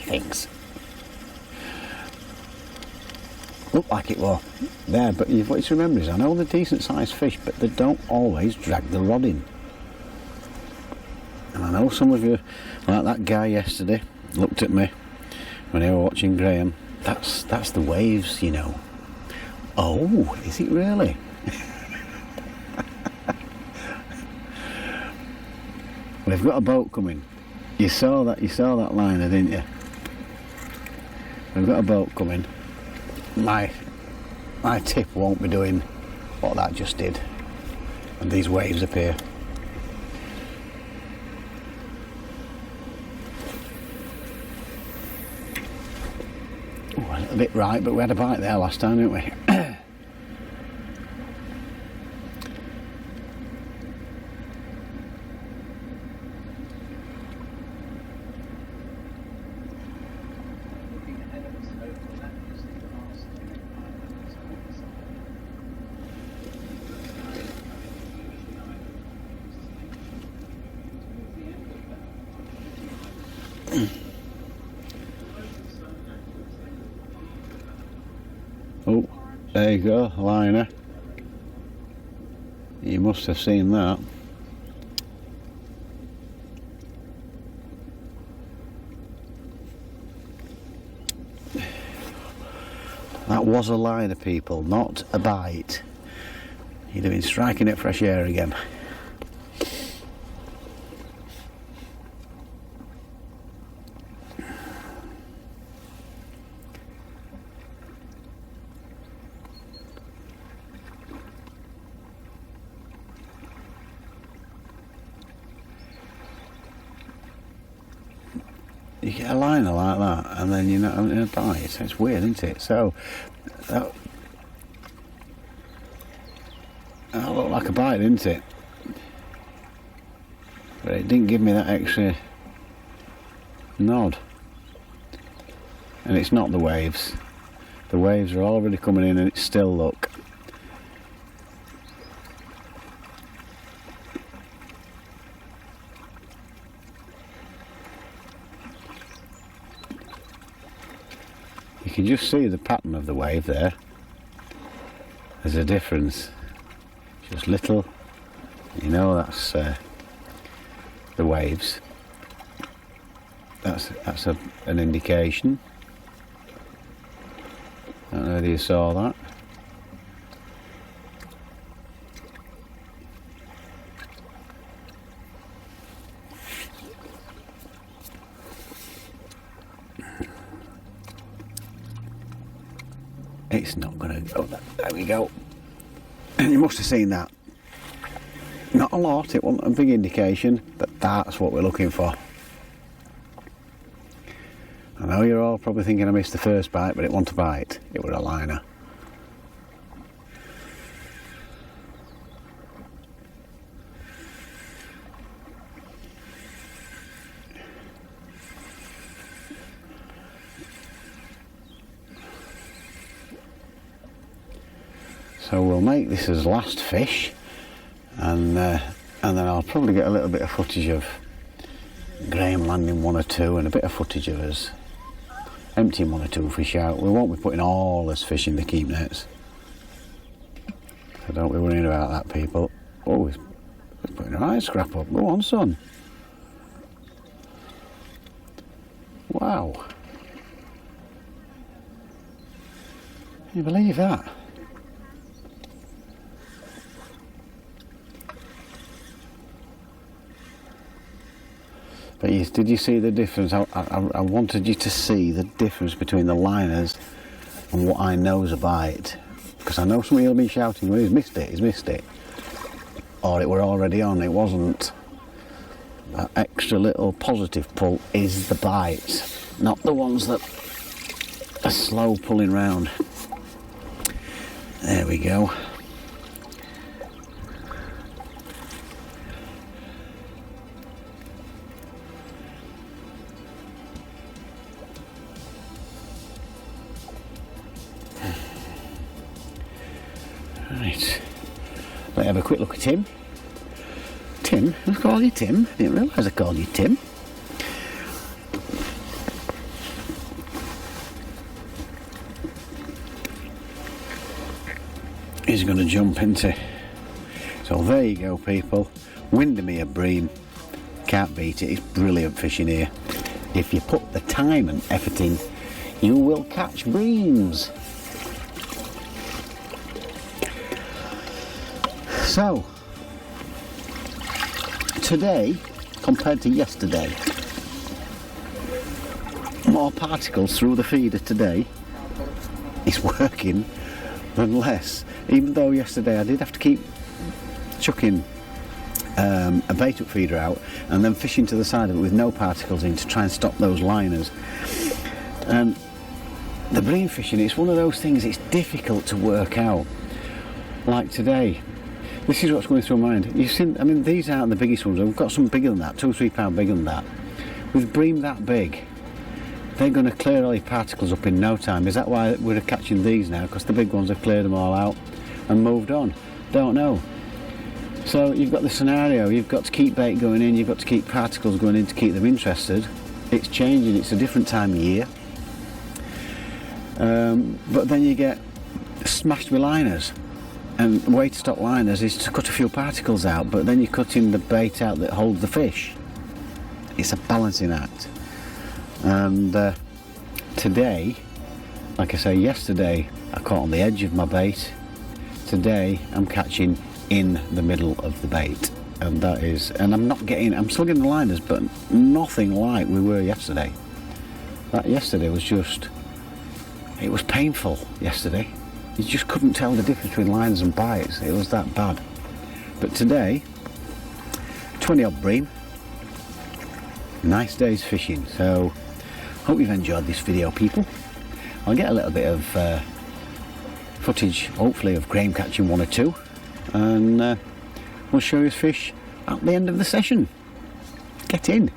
Things. Looked like it was there, but what you should remember is I know they're decent sized fish, but they don't always drag the rod in. And I know some of you, like that guy yesterday, looked at me when they were watching Graham. That's the waves, you know. Oh, is it really? We've got a boat coming. You saw that liner, didn't you? We've got a boat coming. My tip won't be doing what that just did, and these waves appear. Oh, a little bit right, but we had a bite there last time, didn't we? Oh, there you go, a liner. You must have seen that. That was a liner, people, not a bite. You'd have been striking at fresh air again. You get a liner like that and then you're not having a bite. It's weird, isn't it? So that looked like a bite, didn't it? But it didn't give me that extra nod. And it's not the waves. The waves are already coming in and it's still, look. You can just see the pattern of the wave there. There's a difference. Just little, you know, that's the waves. That's an indication. I don't know whether you saw that. It's not going to go. There we go. You must have seen that. Not a lot, it wasn't a big indication, but that's what we're looking for. I know you're all probably thinking I missed the first bite, but it wasn't a bite, it was a liner. So we'll make this as last fish, and then I'll probably get a little bit of footage of Graham landing one or two and a bit of footage of us emptying one or two fish out. We won't be putting all this fish in the keep nets, so don't be worrying about that, people. Oh, he's putting a right scrap up. Go on, son. Wow. Can you believe that? But did you see the difference? I wanted you to see the difference between the liners and what I know is a bite. Because I know some of you will be shouting, well, he's missed it. Or it were already on, it wasn't. That extra little positive pull is the bite, not the ones that are slow pulling round. There we go. Right, let's have a quick look at him. Tim? I call you Tim. I didn't realise I called you Tim. He's going to jump into. So there you go, people. Windermere Bream. Can't beat it. It's brilliant fishing here. If you put the time and effort in, you will catch breams. So, today, compared to yesterday, more particles through the feeder today is working than less. Even though yesterday I did have to keep chucking a bait up feeder out and then fishing to the side of it with no particles in to try and stop those liners. And the bream fishing, it's one of those things, it's difficult to work out. Like today, this is what's going through my mind. You've seen, I mean, these aren't the biggest ones. We've got some bigger than that, 2 or 3 pound bigger than that. With bream that big, they're going to clear all these particles up in no time. Is that why we're catching these now? Because the big ones have cleared them all out and moved on. Don't know. So you've got the scenario. You've got to keep bait going in. You've got to keep particles going in to keep them interested. It's changing. It's a different time of year. But then you get smashed with liners. And the way to stop liners is to cut a few particles out, but then you're cutting the bait out that holds the fish. It's a balancing act. And today, like I say, yesterday I caught on the edge of my bait. Today I'm catching in the middle of the bait, and that is, and I'm still getting the liners, but nothing like we were yesterday. That yesterday was just, it was painful yesterday. You just couldn't tell the difference between lines and bites. It was that bad. But today, 20 odd bream. Nice day's fishing. So, hope you've enjoyed this video, people. I'll get a little bit of footage, hopefully, of Graham catching 1 or 2. And we'll show you his fish at the end of the session. Get in.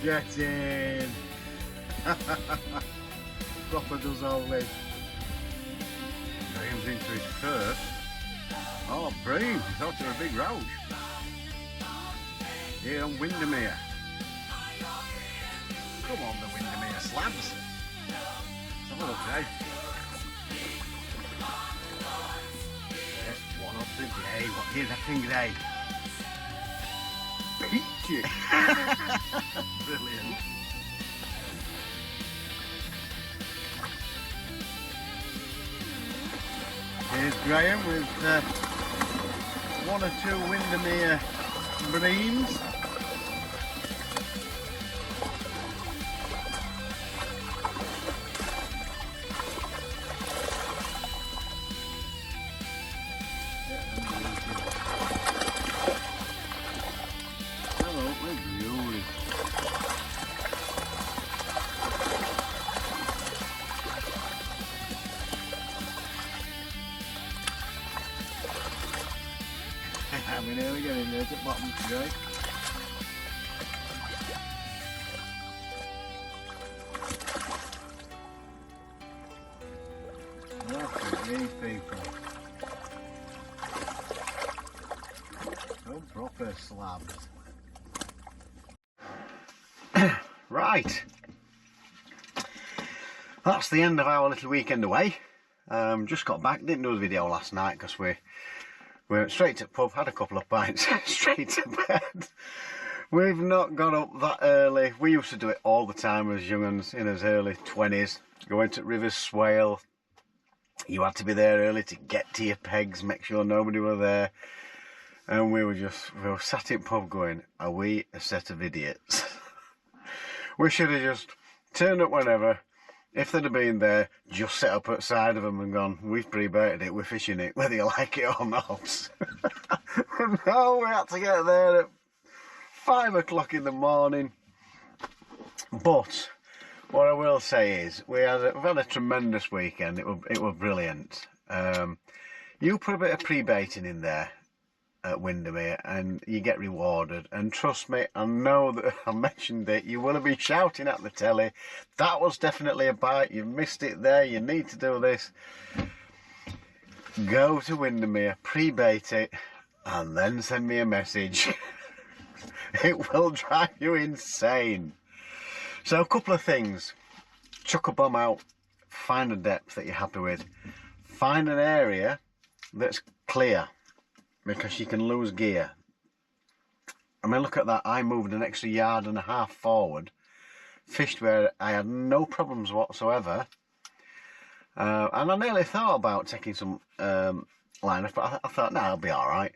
Get in! Proper does all this. Graham's into his first. Oh, bream! He thought it was a big roach. Here on Windermere. Come on, the Windermere slabs. Let's have a look, eh? Yes, 1 up the day. What is that thing today? Peachy! Brilliant. Here's Graham with 1 or 2 Windermere Breams. We nearly get in there at the bottom today. Look at these people. So proper slabs. Right. That's the end of our little weekend away. Just got back, didn't do a video last night because we went straight to the pub, had a couple of pints, straight to bed. We've not got up that early. We used to do it all the time as young uns, in his early 20s. Going to Rivers Swale. You had to be there early to get to your pegs, make sure nobody were there. And we were sat in pub going, are we a set of idiots? We should have just turned up whenever. If they'd have been there, just set up outside of them and gone, we've pre-baited it, we're fishing it, whether you like it or not. No, we had to get there at 5 o'clock in the morning. But what I will say is, we've had a tremendous weekend. It was brilliant. You put a bit of pre-baiting in there at Windermere and you get rewarded, and trust me, I know that I mentioned it, you will have been shouting at the telly, that was definitely a bite, you missed it there, you need to do this. Go to Windermere, pre-bait it, and then send me a message. It will drive you insane. So a couple of things: chuck a bomb out, find a depth that you're happy with, find an area that's clear, because you can lose gear. I mean, look at that, I moved an extra 1.5 yards forward, fished where I had no problems whatsoever, and I nearly thought about taking some line off, but I thought, no, I'll be alright.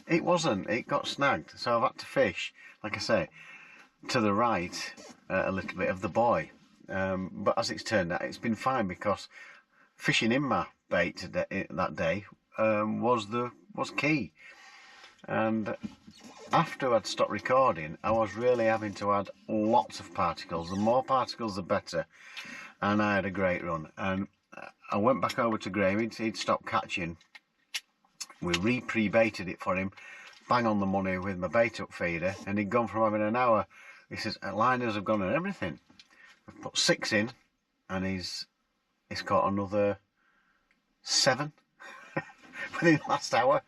It wasn't, it got snagged, so I've had to fish, like I say, to the right a little bit of the buoy, but as it's turned out, it's been fine, because fishing in my bait today, that day was key. And after I'd stopped recording, I was really having to add lots of particles. The more particles, the better. And I had a great run. And I went back over to Graham. He'd stopped catching. We pre-baited it for him, bang on the money with my bait up feeder, and he'd gone from having an hour. He says, liners have gone and everything. We've put 6 in, and he's caught another 7 within the last hour,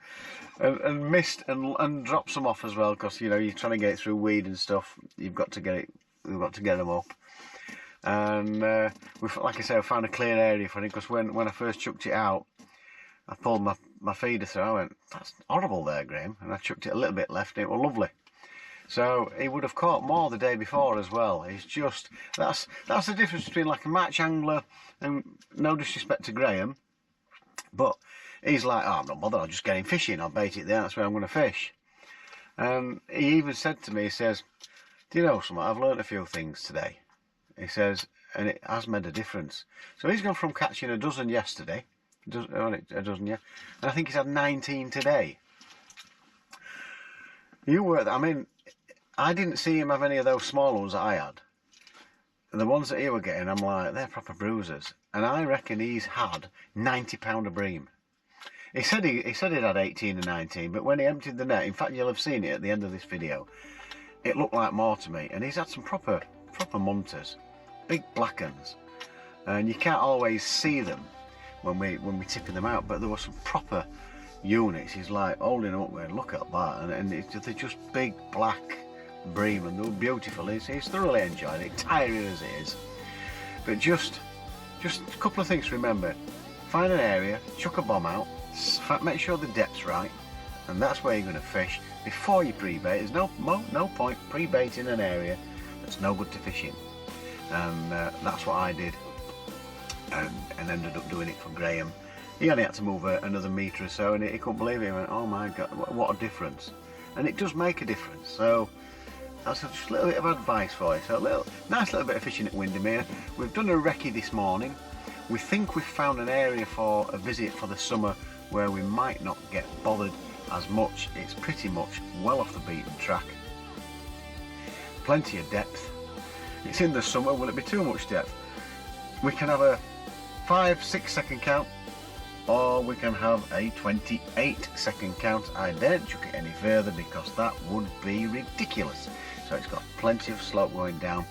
and missed and dropped some off as well, because you know, you're trying to get it through weed and stuff. We've got to get them up. And like I say, I found a clear area for him, because when I first chucked it out, I pulled my feeder through. I went, that's horrible there, Graham, and I chucked it a little bit left, and it was lovely. So he would have caught more the day before as well. It's just, that's the difference between like a match angler, and no disrespect to Graham, but he's like, oh, I'm not bothered, I'll just get him fishing, I'll bait it there, that's where I'm going to fish. And he even said to me, he says, do you know something, I've learned a few things today. He says, and it has made a difference. So he's gone from catching a dozen yesterday, a dozen, yeah, and I think he's had 19 today. I mean, I didn't see him have any of those small ones that I had. The ones that he were getting, I'm like, they're proper bruisers. And I reckon he's had 90 pound of bream. He said he'd had 18 and 19, but when he emptied the net, in fact you'll have seen it at the end of this video, it looked like more to me. And he's had some proper munters, big black uns. And you can't always see them when we're tipping them out, but there were some proper units. He's like holding them up going, look at that, and they're just big black bream, and they were beautiful. He's thoroughly enjoyed it, tiring as it is. But just a couple of things to remember: find an area, chuck a bomb out, make sure the depth's right, and that's where you're going to fish before you pre-bait. There's no point pre-baiting an area that's no good to fish in, and that's what I did, and ended up doing it for Graham. He only had to move another metre or so, and he couldn't believe it. He went, oh my God, what a difference. and it does make a difference. So that's just a little bit of advice for you. So nice little bit of fishing at Windermere. We've done a recce this morning. We think we've found an area for a visit for the summer where we might not get bothered as much. It's pretty much well off the beaten track. Plenty of depth. It's in the summer, will it be too much depth? We can have a 5-6 second count, or we can have a 28-second count. I daren't chuck it any further because that would be ridiculous. So it's got plenty of slope going down.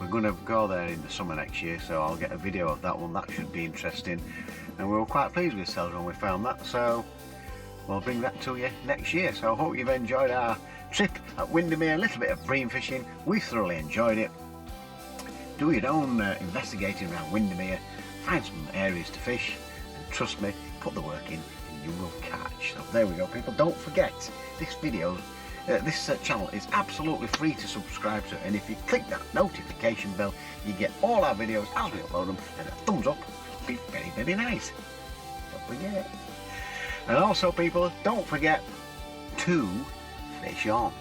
We're going to go there in the summer next year, so I'll get a video of that one. That should be interesting, and we were quite pleased with ourselves when we found that, so we'll bring that to you next year. So I hope you've enjoyed our trip at Windermere, a little bit of bream fishing. We thoroughly enjoyed it. Do your own investigating around Windermere, find some areas to fish, and trust me, put the work in and you will catch. So there we go, people. Don't forget, this channel is absolutely free to subscribe to, and if you click that notification bell, you get all our videos as we upload them, and a thumbs up would be very, very nice. Don't forget. And also, people, don't forget to fish on.